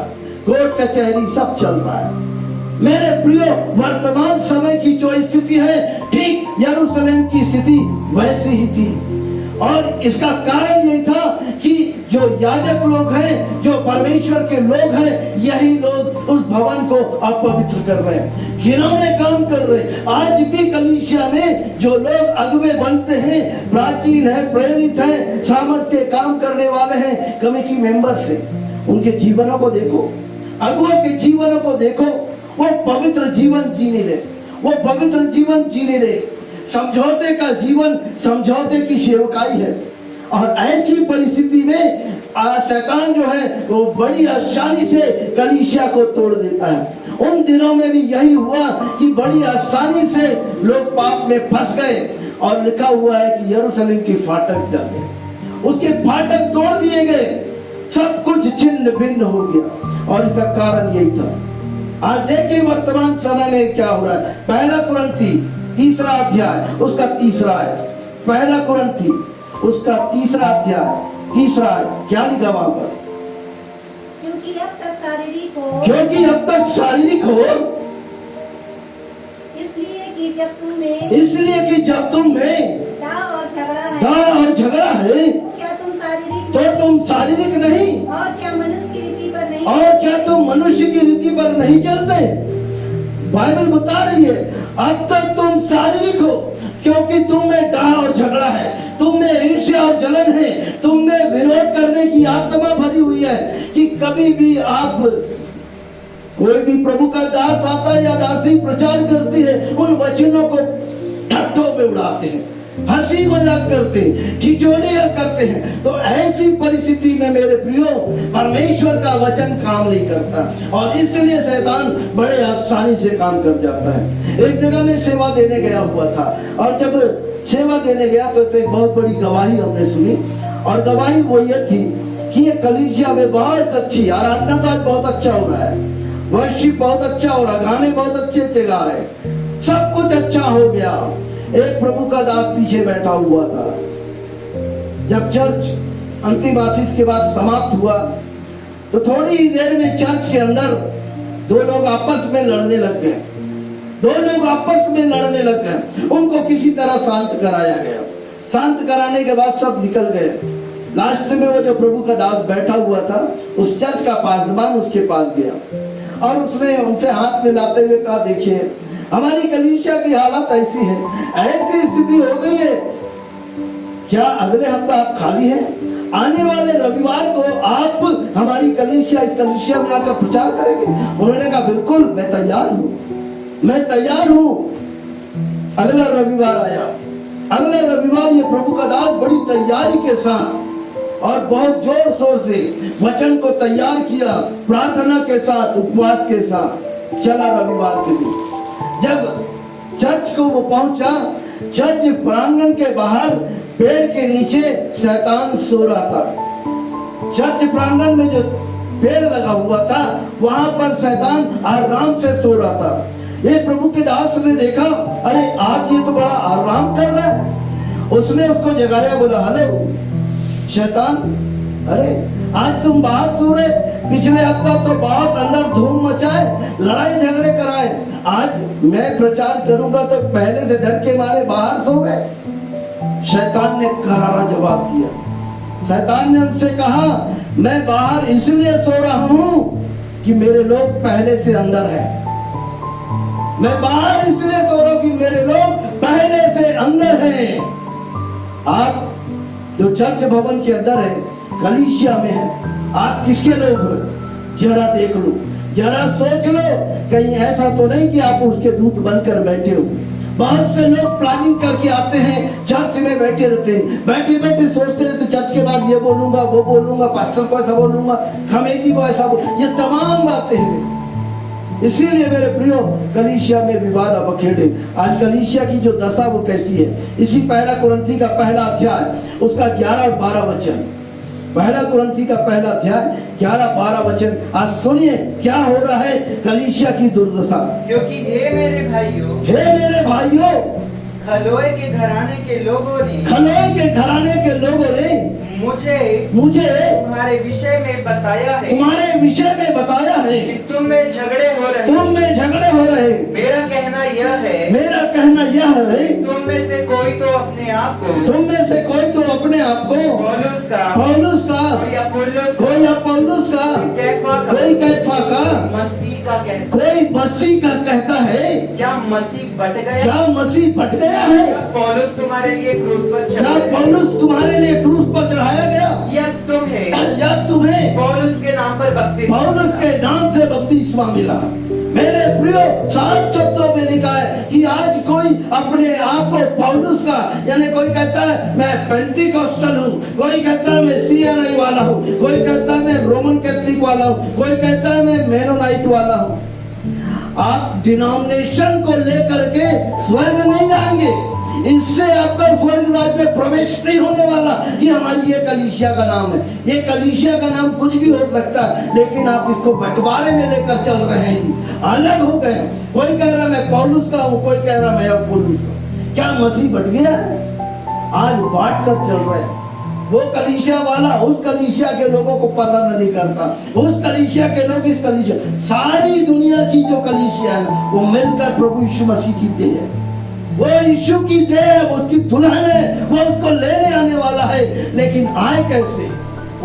कोर्ट कचहरी सब चल रहा है। मेरे प्रियो, वर्तमान समय की जो स्थिति है, ठीक यरूशलेम की स्थिति वैसी ही थी। और इसका कारण यही था कि जो याजक लोग हैं, जो परमेश्वर के लोग हैं, यही लोग उस भवन को अपवित्र कर रहे हैं, घिनौने काम कर रहे हैं। आज भी कलीसिया में जो लोग अगुवे बनते हैं, प्राचीन है, प्रेरित है, सामर्थ्य के काम करने वाले हैं, कमेटी मेंबर्स हैं, उनके जीवनों को देखो, अगुवों के जीवनों को देखो, वो पवित्र जीवन जीने ले, वो पवित्र जीवन जीने ले। समझौते का जीवन, समझौते की सेवकाई है। और ऐसी परिस्थिति में शैतान जो है वो बड़ी आसानी से कलीसिया को तोड़ देता है। उन दिनों में भी यही हुआ कि बड़ी आसानी से लोग पाप में फंस गए। और लिखा हुआ है कि यरूशलेम की फाटक जल गए, उसके फाटक तोड़ दिए गए, सब कुछ छिन्न भिन्न हो गया। और इसका कारण यही था। आज देखिए वर्तमान समय में क्या हो रहा है। पहला कुरिन्थी 3 अध्याय उसका 3 आयत, पहला कुरिन्थी उसका 3 अध्याय 3 आयत, क्या लिखा वहां पर? क्योंकि अब तक शारीरिक हो इसलिए कि जब तुम में दाव और झगड़ा है, तो तुम शारीरिक नहीं, और क्या मनुष्य की रीति पर नहीं, और क्या तुम मनुष्य की रीति पर नहीं चलते? बाइबल बता रही है अब तक तुम शारीरिक हो, क्योंकि तुम में डाह और झगड़ा है, तुम में ईर्ष्या और जलन है, तुम में विरोध करने की आत्मा भरी हुई है कि कभी भी आप, कोई भी प्रभु का दास आता है या दासी प्रचार करती है, उन वचनों को ठट्ठों में उड़ाते हैं, हंसी मजाक करते हैं, ठिठोलियां करते हैं। तो ऐसी परिस्थिति में मेरे प्रियो परमेश्वर का वचन काम नहीं करता और इसलिए शैतान बड़े आसानी से काम कर जाता है। एक जगह में सेवा देने गया हुआ था और जब सेवा देने गया तो एक बहुत बड़ी गवाही हमने सुनी और गवाही वो ये थी कि ये कलीसिया में बहुत अच्छी आराधना काज बहुत अच्छा हो रहा है, वर्शिप बहुत अच्छा हो रहा है, गाने बहुत अच्छे अच्छे गा रहे हैं, सब कुछ अच्छा हो गया। एक प्रभु का दास पीछे बैठा हुआ था। जब चर्च अंतिम आशीष के बाद समाप्त हुआ तो थोड़ी ही देर में चर्च के अंदर दो लोग आपस में लड़ने लग गए। उनको किसी तरह शांत कराया गया। शांत कराने के बाद सब निकल गए। लास्ट में वो जो प्रभु का दास बैठा हुआ था उस चर्च का पासवान उसके पास गया और उसने उनसे हाथ मिलाते हुए कहा, देखिए हमारी कलीसिया की हालत ऐसी है, ऐसी स्थिति हो गई है, क्या अगले हफ्ता आप खाली हैं? आने वाले रविवार को आप हमारी कलीसिया इस कलीसिया में आकर प्रचार करेंगे? उन्होंने कहा बिल्कुल, मैं तैयार हूँ। अगला रविवार आया। अगले रविवार ये प्रभु का दास बड़ी तैयारी के साथ और बहुत जोर शोर से वचन को तैयार किया, प्रार्थना के साथ, उपवास के साथ चला। रविवार के दिन जब चर्च को वो पहुंचा, चर्च प्रांगण के बाहर पेड़ के नीचे शैतान सो रहा था। चर्च प्रांगण में जो पेड़ लगा हुआ था वहां पर शैतान आराम से सो रहा था। ये प्रभु के दास ने देखा, अरे आज ये तो बड़ा आराम कर रहा है। उसने उसको जगाया, बोला, हेलो शैतान, अरे आज तुम बाहर सो रहे, पिछले हफ्ता तो बहुत अंदर धूम मचाए, लड़ाई झगड़े कराए, आज मैं प्रचार करूंगा तो पहले से डर के मारे बाहर सो गए। शैतान ने करारा जवाब दिया। शैतान ने उनसे कहा, मैं बाहर इसलिए सो रहा हूं कि मेरे लोग पहले से अंदर हैं। मैं बाहर इसलिए सो रहा हूं कि मेरे लोग पहले से अंदर हैं। आप जो चर्च भवन के अंदर है, कलीसिया में है, आप किसके लोग हैं? जरा देख लो, जरा सोच लो, कहीं ऐसा तो नहीं कि आप उसके दूत बनकर बैठे हो। बहुत से लोग प्लानिंग करके आते हैं, चर्च में बैठे रहते हैं, बैठे बैठे सोचते रहते, चर्च के बाद ये बोलूंगा, वो बोलूंगा, पास्टर को ऐसा बोलूंगा, कमेटी को ऐसा बोलूंगा, ये तमाम बातें हैं। इसीलिए मेरे प्रियो कलीसिया में विवाद बखेड़े। आज कलीसिया की जो दशा वो कैसी है, इसी पहला कुरिन्थी का पहला अध्याय उसका 11 और 12 वचन, पहला कुरिन्थी का पहला अध्याय 11-12 वचन। आज सुनिए क्या हो रहा है कलीसिया की दुर्दशा। क्योंकि हे मेरे भाइयों, खलोए के घराने के लोगों ने मुझे तुम्हारे विषय में बताया है कि तुम में झगड़े हो रहे। मेरा कहना यह है तुम में से कोई तो अपने आप को पौलुस का, कोई अपोल्लोस का, कोई कैफा का, कोई मसीह का कहता है। क्या मसीह बट गया है? पौलुस तुम्हारे लिए क्रूस पर चढ़ाया गया? या तुम्हें पौलुस के नाम से बपतिस्मा मिला? मेरे प्रियो, साफ शब्दों में लिखा है कि आज कोई अपने आप को पौलुस का, यानी कोई कहता है मैं पेंटिकॉस्टल हूँ, कोई कहता है मैं सीएनआई वाला हूँ, कोई कहता है मैं रोमन कैथलिक वाला हूँ, कोई कहता है मैं मेनोनाइट वाला हूँ। आप डिनोमिनेशन को लेकर के स्वर्ग नहीं जाएंगे। इससे आपका स्वर्ग राज्य में प्रवेश नहीं होने वाला कि हमारी ये कलीसिया का नाम है। ये कलीसिया का नाम कुछ भी हो सकता है, लेकिन आप इसको बंटवारे में लेकर चल रहे हैं, अलग हो गए। कोई कह रहा मैं पौलुस का हूँ, कोई कह रहा मैं अपोल्लोस का। क्या मसीह बट गया है? आज बांट कर चल रहे हैं। वो कलीसिया वाला उस कलीसिया के लोगों को पसंद नहीं करता, उस कलीसिया के लोग इस कलीसिया, सारी दुनिया की जो कलीसिया है वो मिलकर प्रभु यीशु मसीह की देह है। वो यीशु की देह, उसकी दुल्हन है, वो उसको लेने आने वाला है। लेकिन आए कैसे?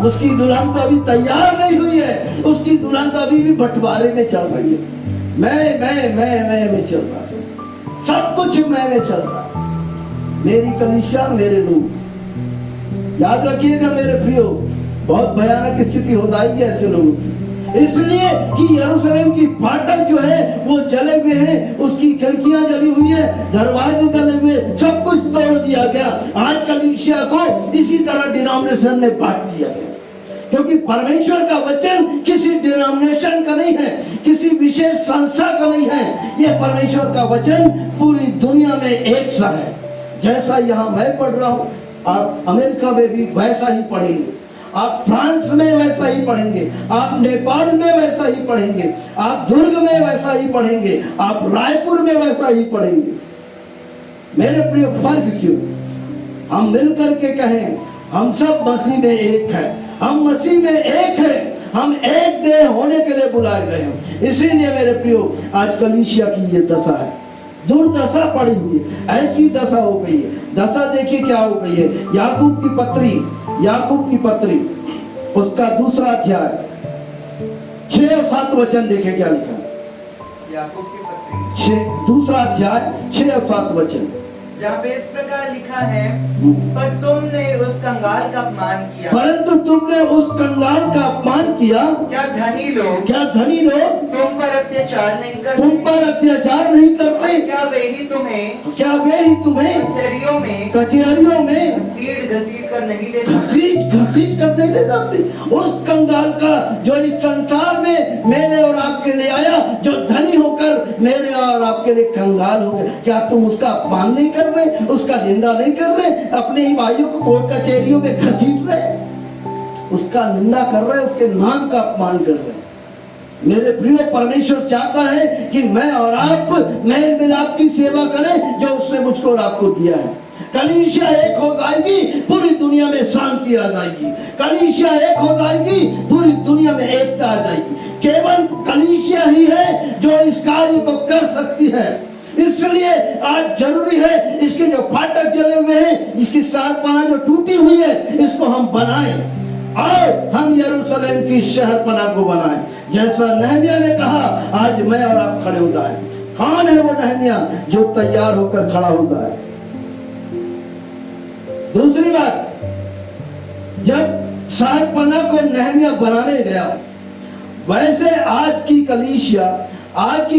उसकी दुल्हन तो अभी तैयार नहीं हुई है, उसकी दुल्हन तो अभी भी बंटवारे में चल रही है। मैं चल रहा है, सब कुछ मैं चल रहा है। मेरी कलीसिया, मेरे लोग। याद रखिएगा मेरे प्रियो, बहुत भयानक स्थिति हो जाएगी ऐसे लोगों की। इसलिए कि यरूशलेम की फाटक जो है वो जले हुए हैं, उसकी खिड़कियां जली हुई है, दरवाजे जले हुए, सब कुछ तोड़ तोड़ दिया गया। आज कलीसिया को इसी तरह डिनोमिनेशन में बांट दिया गया, क्योंकि परमेश्वर का वचन किसी डिनोमिनेशन का नहीं है, किसी विशेष संस्था का नहीं है। यह परमेश्वर का वचन पूरी दुनिया में एक सा है। जैसा यहाँ मैं पढ़ रहा हूँ, आप अमेरिका में भी वैसा ही पढ़ेंगे, आप फ्रांस में वैसा ही पढ़ेंगे, आप नेपाल में वैसा ही पढ़ेंगे, आप दुर्ग में वैसा ही पढ़ेंगे, आप रायपुर में वैसा ही पढ़ेंगे। मेरे प्रिय, फर्क क्यों? हम मिलकर के कहें हम सब मसीह में एक है, हम मसीह में एक है, हम एक देह होने के लिए बुलाए गए हैं। इसीलिए मेरे प्रियो, आज कलीसिया की ये दशा है, दुर्दशा पड़ी हुई है, ऐसी दशा हो गई है। दशा देखिए क्या हो गई है। याकूब की पत्री उसका 2 अध्याय 6 और 7 वचन देखे क्या लिखा है। याकूब की पत्री 2 अध्याय 6 और 7 वचन, जहाँ पे इस प्रकार लिखा है, पर तुमने उस कंगाल का अपमान किया। परंतु तुमने उस कंगाल का अपमान किया। क्या धनी लोग तुम पर अत्याचार नहीं करते? तुम पर अत्याचार नहीं करते? क्या वे ही तुम्हें कचहरियों में घसीट कर नहीं ले घसीट कर नहीं ले जाते? उस कंगाल का जो इस संसार में मेरे और आपके लिए आया, जो धनी होकर मेरे और आपके लिए कंगाल हो गया, क्या तुम उसका अपमान नहीं कर रहे, उसका निंदा नहीं कर रहे? अपने ही भाइयों को कोर्ट कचहरियों में घसीट रहे, उसका निंदा कर रहे, उसके नाम का अपमान कर रहे। मेरे प्रिय, परमेश्वर चाहता है कि मैं और आप मेल मिलाप की सेवा करें जो उसने मुझको और आपको दिया है। कलीसिया एक हो जाएगी, पूरी दुनिया में शांति आ जाएगी। कलीसिया एक हो जाएगी, पूरी दुनिया में एकता आ जाएगी। केवल कलीसिया ही है जो इस कार्य को कर सकती है। इसलिए आज जरूरी है, इसके जो फाटक जले हुए हैं, इसकी शहरपना जो टूटी हुई है, इसको हम बनाएं और हम यरूशलेम की शहरपना को बनाएं। जैसा नहमिया ने कहा, आज मैं और आप खड़े हो जाएं। कौन है वो नहमिया जो तैयार होकर खड़ा होता है? दूसरी बात, जब शहरपना को नहमिया बनाने गया, वैसे आज की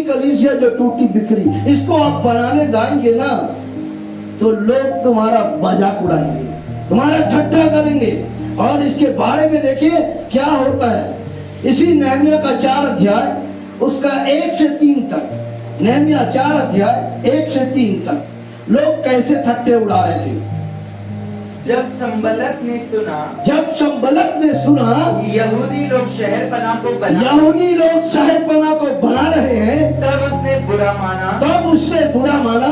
कलीसिया जो टूटी बिखरी, इसको आप बनाने जाएंगे ना, तो लोग तुम्हारा मजाक उड़ाएंगे, तुम्हारा ठट्ठा करेंगे। और इसके बारे में देखिए क्या होता है। इसी नहमिया का 4 अध्याय उसका 1 से 3 तक, नहमिया 4 अध्याय 1 से 3 तक लोग कैसे ठट्ठे उड़ा रहे थे। जब संबलत ने सुना यहूदी लोग शहरपना को बना रहे हैं, तब उसने बुरा माना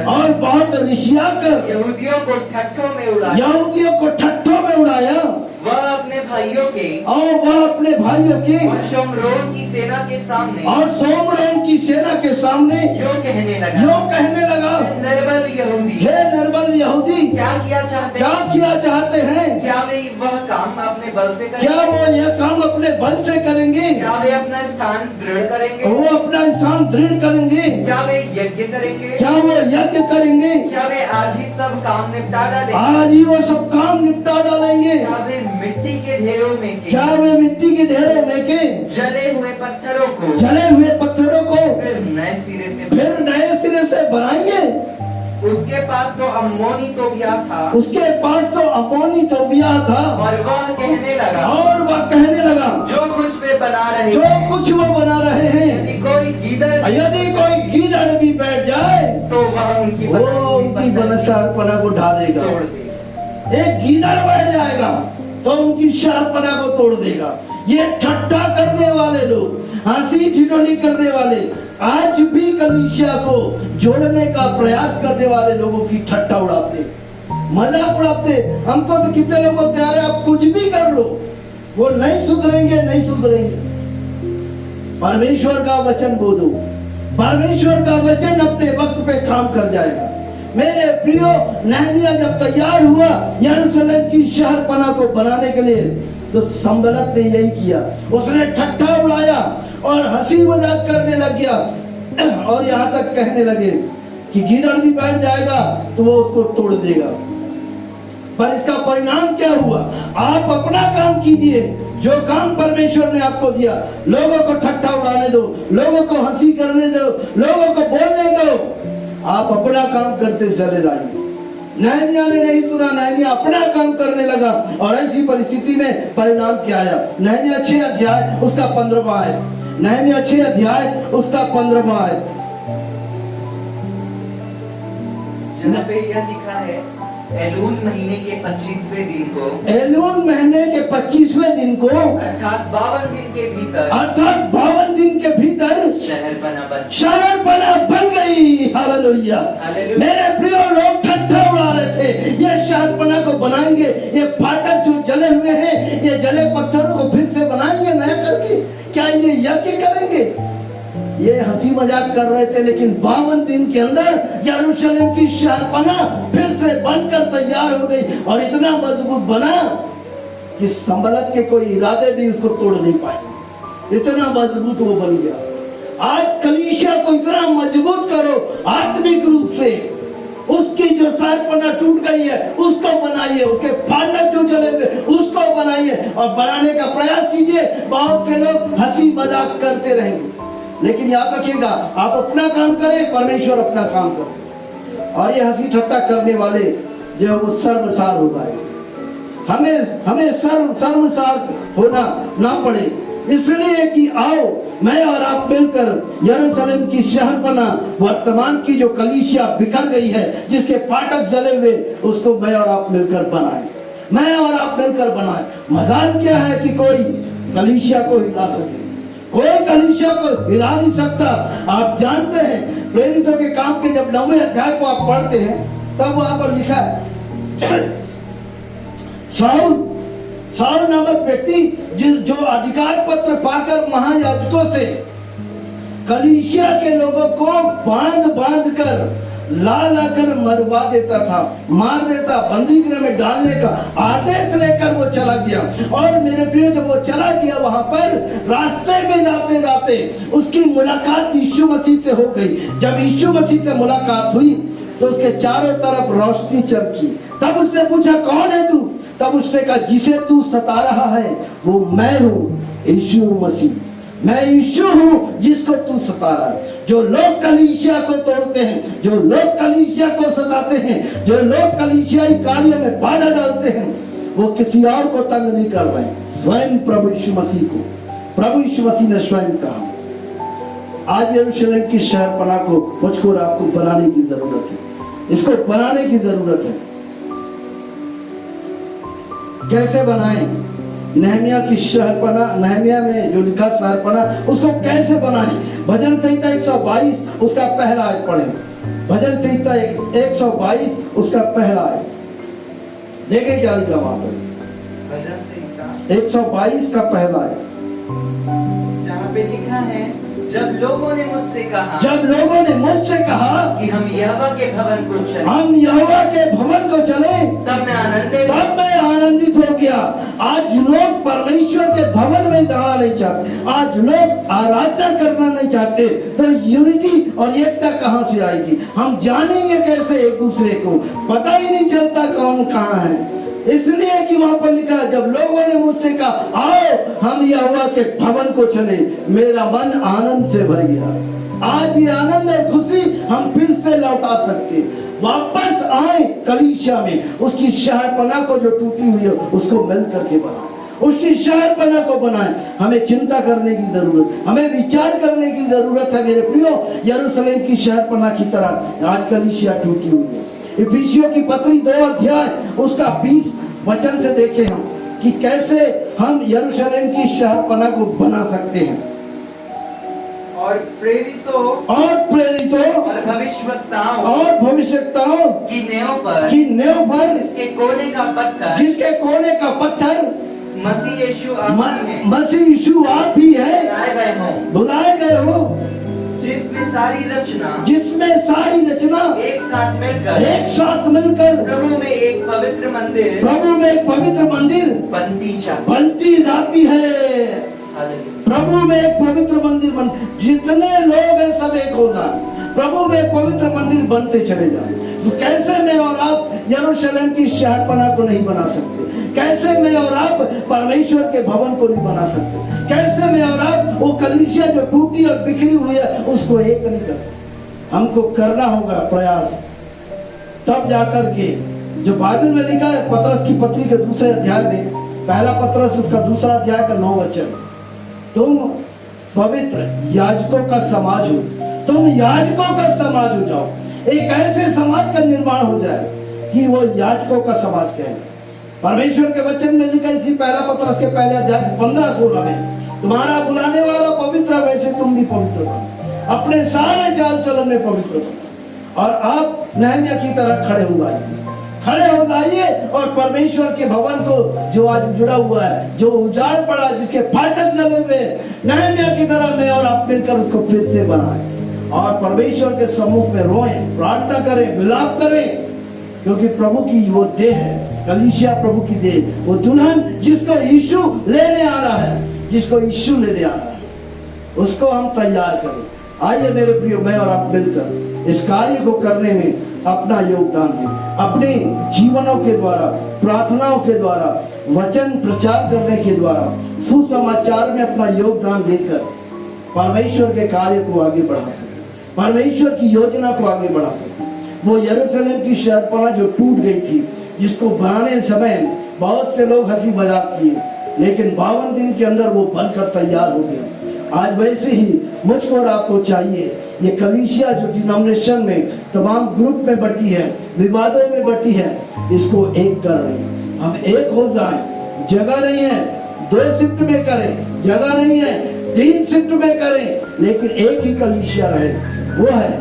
और बहुत ऋषिया कर यहूदियों को ठट्ठों में उड़ाया। वह अपने भाइयों के और शोमरोन की सेना के सामने यो कहने लगा, निर्बल यहूदी क्या किया चाहते हैं? क्या वे वह काम अपने बल से करेंगे? क्या वो यह काम अपने बल से करेंगे? क्या वे अपना स्थान दृढ़ करेंगे? वो अपना स्थान दृढ़ करेंगे? क्या वे यज्ञ करेंगे? क्या वे आज ही सब काम निपटा डालेंगे? आज ही वो सब काम निपटा डालेंगे? क्या वे मिट्टी के ढेरों में के जले हुए पत्थरों को फिर नए सिरे से बनाएंगे? उसके पास तो अम्मोनी तोबिया था और वह कहने लगा जो कुछ वो बना रहे हैं, यदि कोई गीदड़ भी बैठ जाए तो वह उनकी शहरपना को ढा देगा। एक गीदड़ बैठ जाएगा तो उनकी शहरपना को तोड़ देगा। ये ठट्ठा करने वाले लोग, हंसी ठिठोली करने वाले, आज भी कलीसिया को जोड़ने का प्रयास करने वाले लोगों की ठट्ठा उड़ाते, मजाक उड़ाते। हमको तो कितने लोग बोलते हैं, आप कुछ भी कर लो, वो नहीं सुधरेंगे। परमेश्वर का वचन बोलो, परमेश्वर का वचन अपने वक्त पे काम कर जाएगा। मेरे प्रियो, नहमिया जब तैयार हुआ यरूशलेम की शहरपना को बनाने के लिए, तो संबलत ने यही किया। उसने ठट्ठा उड़ाया और हंसी मजाक करने लग गया और यहाँ तक कहने लगे कि गीदड़ भी बैठ जाएगा तो वो उसको तोड़ देगा। पर इसका परिणाम क्या हुआ? आप अपना काम कीजिए, जो काम परमेश्वर ने आपको दिया। लोगों को ठट्ठा उड़ाने दो, लोगों को हंसी करने दो, लोगों को बोलने दो। आप अपना काम करते चले जाइए। नहमिया ने नहीं सुना, नहमिया अपना काम करने लगा और ऐसी परिस्थिति में परिणाम क्या आया। नहमिया 6 अध्याय उसका 15वां आयत, नहमिया 6 अध्याय उसका 15वां आयत। जहाँ पे यह लिखा है, एलून महीने के 25वें दिन को, एलून महीने के 25वें दिन को, अर्थात 52 दिन के भीतर, अर्थात 52 दिन के भीतर शहरपना बन गई। हालेलुया। मेरे प्रिय लोग ठट्ठा उड़ा रहे थे, ये शहरपना को बनाएंगे, ये फाटक जो जले हुए हैं, ये जले पत्थरों को फिर से बनाएंगे नया करके, क्या ये यज्ञ करेंगे? ये हंसी मजाक कर रहे थे, लेकिन 52 दिन के अंदर यरूशलेम की शहरपना फिर से बनकर तैयार हो गई और इतना मजबूत बना कि संबलत के कोई इरादे भी उसको तोड़ नहीं पाए। इतना मजबूत वो बन गया। आज कलीसिया को इतना मजबूत करो आत्मिक रूप से, उसकी जो शहरपना टूट गई है उसको बनाइए, उसके फाटक जो जले हुए उसको बनाइए और बनाने का प्रयास कीजिए। बहुत से लोग हंसी मजाक करते रहेंगे, लेकिन याद रखिएगा, आप अपना काम करें, परमेश्वर अपना काम करे। और ये हंसी ठट्टा करने वाले जो है वो शर्मसार हो जाए। हमें शर्मसार होना ना पड़े, इसलिए कि आओ मैं और आप मिलकर यरूशलेम की शहरपना, वर्तमान की जो कलीसिया बिखर गई है, जिसके फाटक जले हुए, उसको मैं और आप मिलकर बनाएं, मैं और आप मिलकर बनाएं। मजाल क्या है कि कोई कलीसिया को हिला सके? कोई कलीसिया को हिला नहीं सकता। आप जानते हैं प्रेरितों के काम के जब 9वें अध्याय को आप पढ़ते हैं, तब वहां पर लिखा है, शाऊल नामक व्यक्ति जो अधिकार पत्र पाकर महायाजकों से कलीसिया के लोगों को बांध कर ला कर मरवा देता था, मार देता, बंदी गृह में डालने का आदेश लेकर वो चला गया। और मेरे प्रिय, जब वो चला गया, वहां पर रास्ते में जाते जाते उसकी मुलाकात यीशु मसीह से हो गई। जब यीशु मसीह से मुलाकात हुई तो उसके चारों तरफ रोशनी चमकी। तब उसने पूछा, कौन है तू? तब उसने कहा, जिसे तू सता रहा है वो मैं हूँ, यीशु मसीह। मैं यीशु हूँ जिसको तू सता रहा है। जो लोग कलीसिया को तोड़ते हैं, जो लोग कलीसिया को सताते हैं, जो लोग कलीसियाई कार्य में बाधा डालते हैं, वो किसी और को तंग नहीं कर रहे हैं, स्वयं प्रभु यीशु मसीह को। प्रभु यीशु मसीह ने स्वयं कहा। आज यरूशलेम की शहरपना को मुझको और आपको बनाने की जरूरत है। इसको बनाने की जरूरत है। कैसे बनाएं? नहमिया की शहरपना, नहमिया में जो लिखा शहरपना, उसको कैसे बनाएं? भजन संहिता 122 उसका पहला आयत पढ़े। भजन संहिता 122 उसका पहला आयत देखें क्या लिखा वहां पर। भजन संहिता 122 का पहला आयत, जहाँ पे लिखा है, जब लोगों ने मुझसे कहा कि हम यहोवा के भवन को चलें, तब मैं आनंदित हो गया। आज लोग परमेश्वर के भवन में जाना नहीं चाहते, आज लोग आराधना करना नहीं चाहते, तो यूनिटी और एकता कहाँ से आएगी? हम जानेंगे कैसे एक दूसरे को? पता ही नहीं चलता कौन कहाँ है। इसलिए कि वहां पर लिखा, जब लोगों ने मुझसे कहा आओ हम यहोवा के भवन को चले, मेरा मन आनंद से भर गया। आज ये आनंद और खुशी हम फिर से लौटा सकते, वापस आए कलीसिया में, उसकी शहरपना को जो टूटी हुई है उसको मिल करके बनाए, उसकी शहरपना को बनाए। हमें चिंता करने की जरूरत, हमें विचार करने की जरूरत है मेरे प्रियो। यरूशलेम की शहरपना की तरह आज कलीसिया टूटी हुई है। इफिसियों की पत्री 2 अध्याय उसका 20 वचन से देखें हम कि कैसे हम यरूशलेम की शहरपना को बना सकते हैं। और प्रेरितों और भविष्यवक्ताओं की नेव पर जिसके कोने का पत्थर मसीह यीशु आप भी है, बुलाए गए हो, जिसमें सारी रचना एक साथ मिलकर प्रभु में एक पवित्र मंदिर बनती जाती है। प्रभु में एक पवित्र मंदिर जितने लोग हैं सब एक हो जाए, प्रभु में एक पवित्र मंदिर बनते चले जाए। तो कैसे मैं और आप यरूशलेम की शहरपना को नहीं बना सकते? कैसे मैं और आप परमेश्वर के भवन को नहीं बना सकते? कैसे मैं और आप वो कलीसिया जो टूटी और बिखरी हुई है उसको एक नहीं कर सकते? हमको करना होगा प्रयास, तब जाकर के जो बाइबल में लिखा है पतरस की पत्री के दूसरे अध्याय में, पहला पतरस उसका दूसरा अध्याय का 9 वचन, तुम पवित्र याजकों का समाज हो, तुम याजकों का समाज हो जाओ। एक ऐसे समाज का निर्माण हो जाए कि वो याजकों का समाज कहे। परमेश्वर के वचन में लिखा इसी पहला पतरस के पहले अध्याय 15-16 में, तुम्हारा बुलाने वाला पवित्र है, वैसे तुम भी पवित्र बनो, अपने सारे चाल चलन में पवित्र बनो। और आप नहम्याह की तरह खड़े हो जाइए और परमेश्वर के भवन को जो आज जुड़ा हुआ है, जो उजाड़ पड़ा, जिसके फाटक जले हुए, नहम्याह की तरह मैं और आप मिलकर उसको फिर से बनाएं और परमेश्वर के सम्मुख में रोएं, प्रार्थना करें, विलाप करें, क्योंकि प्रभु की वो देह है, कलीसिया प्रभु की देह, वो दुल्हन जिसको यीशु लेने आ रहा है, जिसको यीशु लेने आ रहा है, उसको हम तैयार करें। आइए मेरे प्रियो, मैं और आप मिलकर इस कार्य को करने में अपना योगदान दें, अपने जीवनों के द्वारा, प्रार्थनाओं के द्वारा, वचन प्रचार करने के द्वारा, सुसमाचार में अपना योगदान देकर परमेश्वर के कार्य को आगे बढ़ा सकें, परमेश्वर की योजना को आगे बढ़ा सकें। वो यरूशलेम की शहरपनाह जो टूट गई थी, जिसको बनाने समय बहुत से लोग हंसी मजाक किए, लेकिन 52 दिन के अंदर वो बनकर तैयार हो गया। आज वैसे ही मुझको और आपको चाहिए, ये कलीसिया जो डिनोमिनेशन में तमाम ग्रुप में बटी है, विवादों में बटी है, इसको एक कर रहे, हम एक हो जाएं। जगह नहीं है 2 शिफ्ट में करें, जगह नहीं है 3 शिफ्ट में करें, लेकिन एक ही कलीसिया रहे। वो है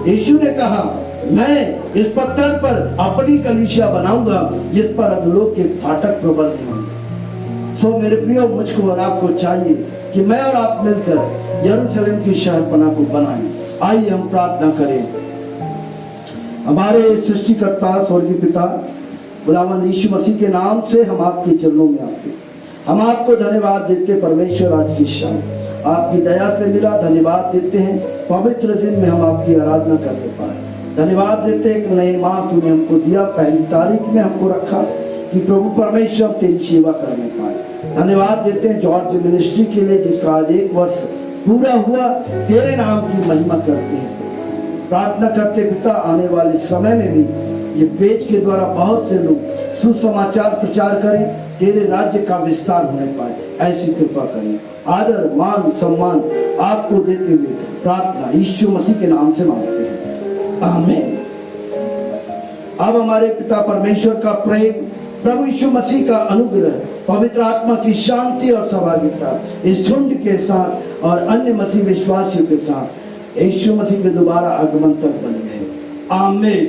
यीशु ने कहा, मैं इस पत्थर पर अपनी कलीसिया बनाऊंगा जिस पर अधोलोक के फाटक प्रबल नहीं होंगे। सो मेरे प्रियो, मुझको और आपको चाहिए कि मैं और आप मिलकर यरूशलेम की शहरपनाह को बनाएं। आइए हम प्रार्थना करें। हमारे सृष्टिकर्ता स्वर्गीय पिता, खुदावंद यीशु मसीह के नाम से हम आपके चरणों में आते, हम आपको धन्यवाद देते। परमेश्वर आज की शाम आपकी दया से मिला, धन्यवाद देते हैं। पवित्र दिन में हम आपकी आराधना करते पाए, धन्यवाद देते। एक नए माह तूने हमको दिया, पहली तारीख में हमको रखा कि प्रभु परमेश्वर तेरी सेवा करने पाए। धन्यवाद देते हैं जॉर्ज मिनिस्ट्री के लिए, जिसका आज 1 वर्ष पूरा हुआ। तेरे नाम की महिमा करते हैं, प्रार्थना करते पिता, आने वाले समय में भी ये पेज के द्वारा बहुत से लोग सुसमाचार प्रचार करें, तेरे राज्य का विस्तार होने पाए, ऐसी कृपा करें। आदर मान सम्मान आपको देते हुए प्रार्थना यीशु मसीह के नाम से मांगते हैं, आमीन। अब हमारे पिता परमेश्वर का प्रेम, प्रभु यीशु मसीह का अनुग्रह, पवित्र आत्मा की शांति और सहभागिता इस झुंड के साथ और अन्य मसीह विश्वासियों के साथ यीशु मसीह के दोबारा आगमन तक बने रहे, आमीन।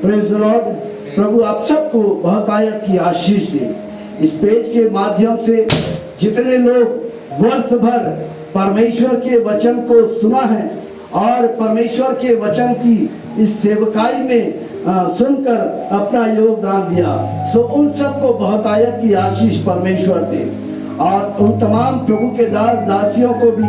Praise the Lord. प्रभु आप सबको बहुत आयत की आशीष दे। इस पेज के माध्यम से जितने लोग वर्ष भर परमेश्वर के वचन को सुना है और परमेश्वर के वचन की इस सेवकाई में सुनकर अपना योगदान दिया, सो उन सबको बहुत आयत की आशीष परमेश्वर दे। और उन तमाम प्रभु के दास दासियों को भी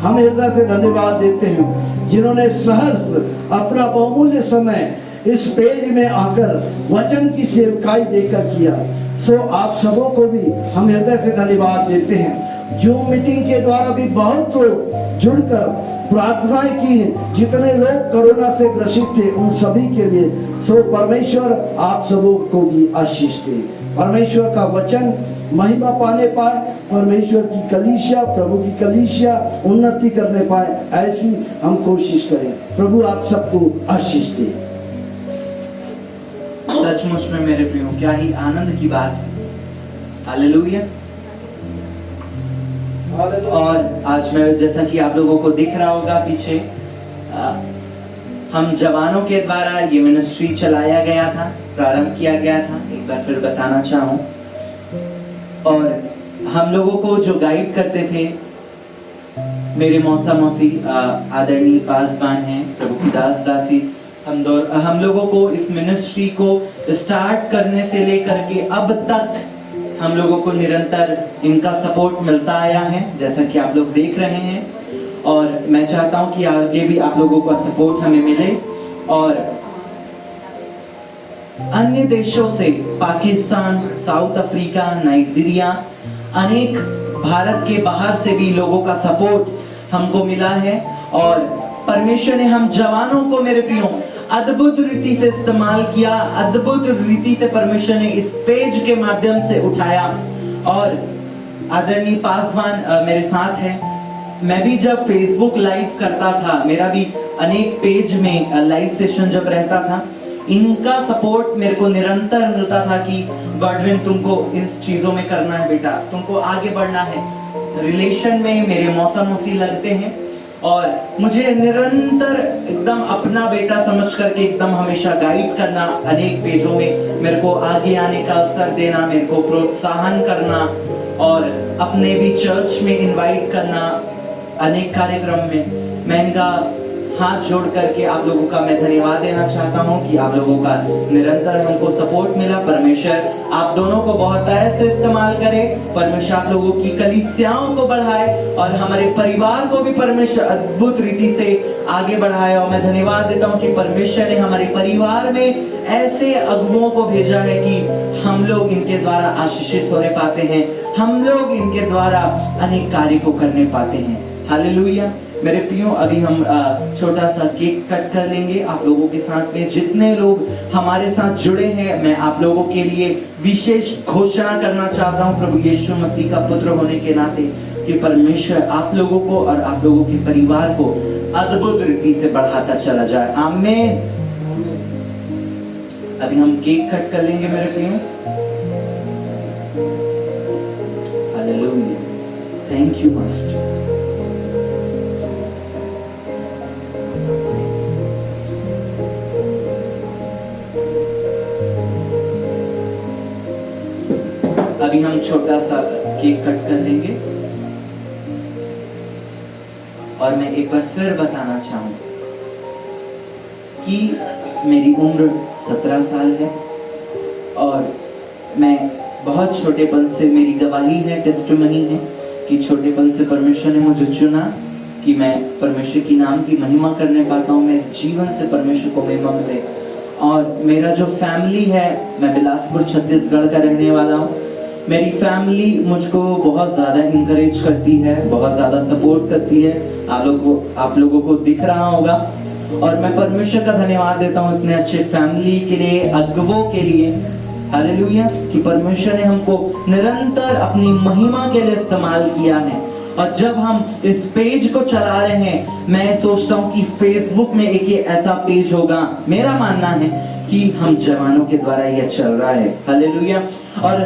हम हृदय से धन्यवाद देते हैं, जिन्होंने सहर्ष अपना बहुमूल्य समय इस पेज में आकर वचन की सेवकाई देकर किया। सो आप सबों को भी हम हृदय से धन्यवाद देते हैं। जूम मीटिंग के द्वारा भी बहुत लोग जुड़कर प्रार्थनाएं की, जितने लोग कोरोना से ग्रसित थे उन सभी के लिए। सो परमेश्वर आप सबों को भी आशीष दे, परमेश्वर का वचन महिमा पाने पाए, परमेश्वर की कलीसिया, प्रभु की कलीसिया उन्नति करने पाए, ऐसी हम कोशिश करें। प्रभु आप सबको आशीष दे। सचमुच में मेरे प्रियो, क्या ही आनंद की बात है। हालेलुया। और आज मैं, जैसा कि आप लोगों को दिख रहा होगा पीछे, हम जवानों के द्वारा ये मिनिस्ट्री चलाया गया था, प्रारंभ किया गया था। एक बार फिर बताना चाहूँ, और हम लोगों को जो गाइड करते थे मेरे मौसा मौसी आदरणीय पासवान हैं, प्रभु की दास दासी, हम लोगों को इस मिनिस्ट्री को स्टार्ट करने से लेकर के अब तक हम लोगों को निरंतर इनका सपोर्ट मिलता आया है, जैसा कि आप लोग देख रहे हैं। और मैं चाहता हूं कि आगे भी आप लोगों का सपोर्ट हमें मिले। और अन्य देशों से, पाकिस्तान, साउथ अफ्रीका, नाइजीरिया, अनेक भारत के बाहर से भी लोगों का सपोर्ट हमको मिला है। और परमेश्वर ने हम जवानों को मेरे प्रियो अद्भुत रीति से इस्तेमाल किया, अद्भुत रीति से परमेश्वर ने इस पेज के माध्यम से उठाया। और आदरणीय पासवान मेरे साथ है। मैं भी जब फेसबुक लाइव करता था, मेरा भी अनेक पेज में लाइव सेशन जब रहता था, इनका सपोर्ट मेरे को निरंतर मिलता था कि गॉडविन तुमको इस चीजों में करना है बेटा, तुमको आगे बढ़ना है। रिलेशन में मेरे मौसा मौसी लगते हैं और मुझे निरंतर एकदम अपना बेटा समझ करके एकदम हमेशा गाइड करना, अनेक पेजों में मेरे को आगे आने का अवसर देना, मेरे को प्रोत्साहन करना और अपने भी चर्च में इनवाइट करना अनेक कार्यक्रम में। मैं इनका हाथ जोड़ करके आप लोगों का मैं धन्यवाद देना चाहता हूं कि आप लोगों का निरंतर हमको सपोर्ट मिला। परमेश्वर आप दोनों को बहुत ऐसे इस्तेमाल करे, परमेश्वर आप लोगों की कलीसियाओं को बढ़ाए और हमारे परिवार को भी परमेश्वर अद्भुत रीति से आगे बढ़ाए। और मैं धन्यवाद देता हूं कि परमेश्वर ने हमारे परिवार में ऐसे अगुवों को भेजा है कि हम लोग इनके द्वारा आशीषित होने पाते हैं, हम लोग इनके द्वारा अनेक कार्य को करने पाते हैं। हालेलुया। मेरे प्रियो, अभी हम छोटा सा केक कट कर लेंगे आप लोगों के साथ में। जितने लोग हमारे साथ जुड़े हैं, मैं आप लोगों के लिए विशेष घोषणा करना चाहता हूं प्रभु यीशु मसीह का पुत्र होने के नाते कि परमेश्वर आप लोगों को और आप लोगों के परिवार को अद्भुत रीति से बढ़ाता चला जाए। आमीन। अभी हम केक कट कर लेंगे मेरे प्रियो। हालेलुया। Thank you master. अभी हम छोटा सा केक कट कर लेंगे और मैं एक बार फिर बताना चाहूँ कि मेरी उम्र 17 साल है और मैं बहुत छोटेपन से, मेरी गवाही है, टेस्टिमनी है कि छोटेपन से परमेश्वर ने मुझे चुना कि मैं परमेश्वर की नाम की महिमा करने पाता हूँ, मेरे जीवन से परमेश्वर को महिमा मिले। और मेरा जो फैमिली है, मैं बिलासपुर छत्तीसगढ़ का रहने वाला हूँ। मेरी फैमिली मुझको बहुत ज़्यादा इंकरेज करती है, बहुत ज़्यादा सपोर्ट करती है। आप लोगों को दिख रहा होगा और मैं परमेश्वर का धन्यवाद देता हूँ इतने अच्छे फैमिली के लिए, अगुवों के लिए। हालेलुया कि परमेश्वर ने हमको निरंतर अपनी महिमा के लिए इस्तेमाल किया है। और जब हम इस पेज को चला रहे हैं, मैं सोचता हूँ कि फेसबुक में एक ये ऐसा पेज होगा, मेरा मानना है कि हम जवानों के द्वारा ये चल रहा है। हालेलुया। और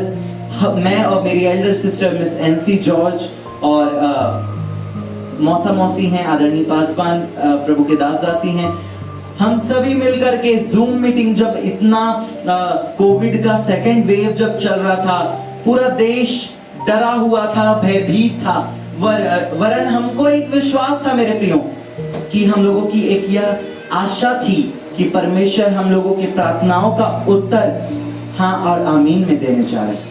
मैं और मेरी Elder sister miss NC George और मौसा मौसी हैं, आदरणीय पासवान प्रभु के दासी हैं, हम सभी मिलकर के जूम मीटिंग, जब इतना कोविड का सेकेंड वेव जब चल रहा था, पूरा देश डरा हुआ था, भयभीत था, वरन हमको एक विश्वास था मेरे प्रियो कि हम लोगों की एक यह आशा थी कि परमेश्वर हम लोगों की प्रार्थनाओं का उत्तर हाँ और आमीन में देने जा रहे।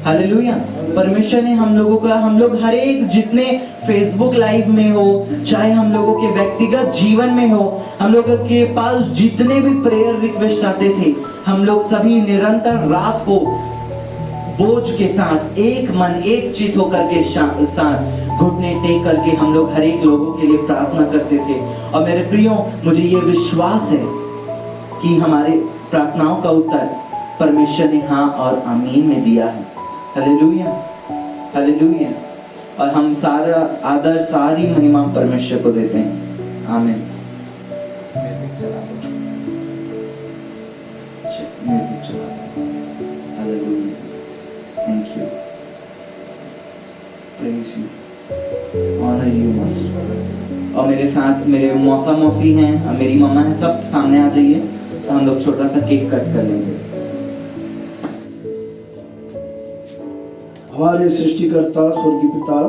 हालेलुया। परमेश्वर ने हम लोग हर एक जितने फेसबुक लाइव में हो, चाहे हम लोगों के व्यक्तिगत जीवन में हो, हम लोगों के पास जितने भी प्रेयर रिक्वेस्ट आते थे, हम लोग सभी निरंतर रात को बोझ के साथ, एक मन एक चित होकर के साथ घुटने टेक करके हम लोग हर एक लोगों के लिए प्रार्थना करते थे। और मेरे प्रियो, मुझे ये विश्वास है कि हमारे प्रार्थनाओं का उत्तर परमेश्वर ने हाँ और आमीन में दिया है। Hallelujah, hallelujah. और हम सारा आदर, सारी महिमा परमेश्वर को देते हैं। आमीन। म्यूजिक चला hallelujah. Thank you, praise you, honour you master. और मेरे साथ मेरे मौसा मौसी हैं, मेरी मम्मा है, सब सामने आ जाइए तो हम लोग छोटा सा केक कट कर लेंगे। हमारे सृष्टिकर्ता स्वर्गीय पिता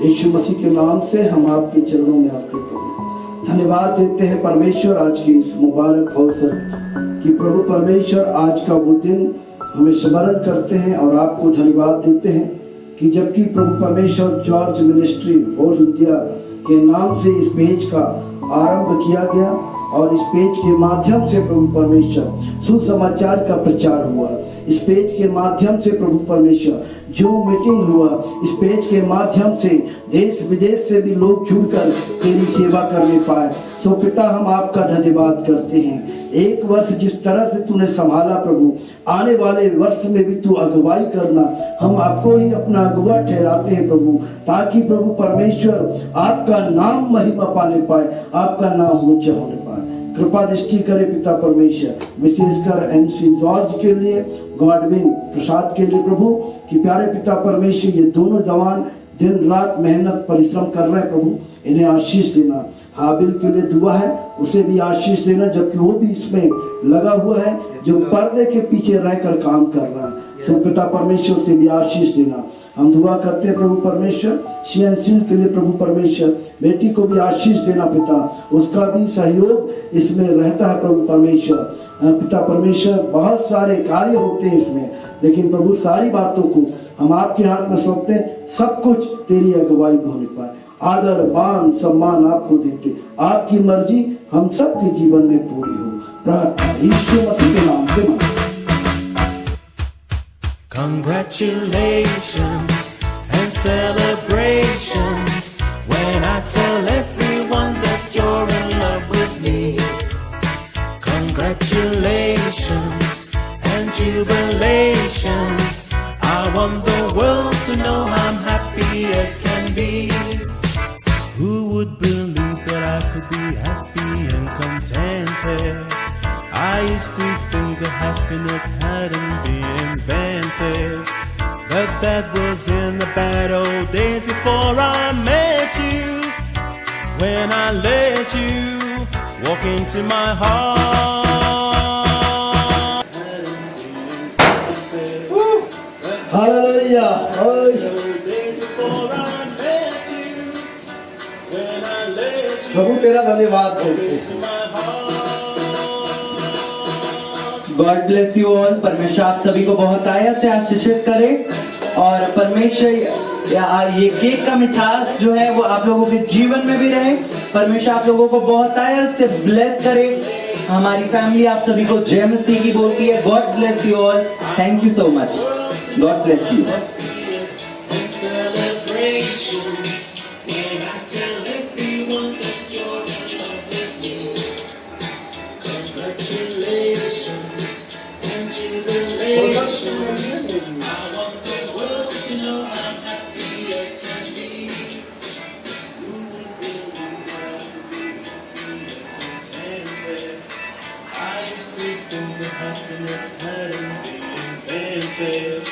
यीशु मसीह के नाम से हम आपके चरणों में आते प्रभु धन्यवाद देते हैं परमेश्वर आज की इस मुबारक अवसर कि प्रभु परमेश्वर आज का वो दिन हमें स्मरण करते हैं और आपको धन्यवाद देते हैं कि जबकि प्रभु परमेश्वर जॉर्ज मिनिस्ट्री ऑल इंडिया के नाम से इस पेज का आरंभ किया गया, और इस पेज के माध्यम से प्रभु परमेश्वर सुसमाचार का प्रचार हुआ। इस पेज के माध्यम से प्रभु परमेश्वर जो मीटिंग हुआ, इस पेज के माध्यम से देश विदेश से भी लोग जुड़कर तेरी सेवा करने पाए। सो पिता हम आपका धन्यवाद करते हैं। एक वर्ष जिस तरह से तूने संभाला प्रभु, आने वाले वर्ष में भी तू अगुवाई करना। हम आपको ही अपना अगुवा ठहराते हैं प्रभु, ताकि प्रभु परमेश्वर आपका नाम महिमा पाने पाए, आपका नाम ऊंचा होने पाए। कृपा दृष्टि करे पिता परमेश्वर, विशेषकर एनसी जॉर्ज के लिए, गॉडविन प्रसाद के लिए प्रभु, कि प्यारे पिता परमेश्वर ये दोनों जवान दिन रात मेहनत परिश्रम कर रहे हैं प्रभु, इन्हें आशीष देना। हाबिल के लिए दुआ है, उसे भी आशीष देना, जबकि वो भी इसमें लगा हुआ है जो पर्दे के पीछे रहकर काम कर रहा है। सो पिता परमेश्वर से भी आशीष देना। हम दुआ करते हैं प्रभु परमेश्वर सीएनसी के लिए प्रभु परमेश्वर, बेटी को भी आशीष देना पिता, उसका भी सहयोग इसमें रहता है प्रभु परमेश्वर। पिता परमेश्वर बहुत सारे कार्य होते हैं इसमें, लेकिन प्रभु सारी बातों को हम आपके हाथ में सौंपते हैं, सब कुछ तेरी अगुवाई में होने पाए। आदर मान सम्मान आपको देते, आपकी मर्जी हम सबके जीवन में पूरी हो। प्रार्थना यीशु मसीह के नाम से। Congratulations and celebrations when I tell everyone that you're in love with me. Congratulations and jubilations. I want the world to know I'm happy as can be. Who would believe that I could be happy and contented? I used to think that happiness hadn't been invented, but that was in the bad old days before I met you. When I let you walk into my heart. हालेलुया। प्रभु तेरा धन्यवाद हो। God bless you all. परमेश्वर आप सभी को बहुत आया से आशीषित करे, और परमेश्वर ये केक का मिठास जो है वो आप लोगों के जीवन में भी रहे। परमेश्वर आप लोगों को बहुत आया से ब्लेस करे। हमारी फैमिली आप सभी को जय मसीह की बोलती है। God bless you all. Thank you so much. God bless you. Happiness hadn't been invented.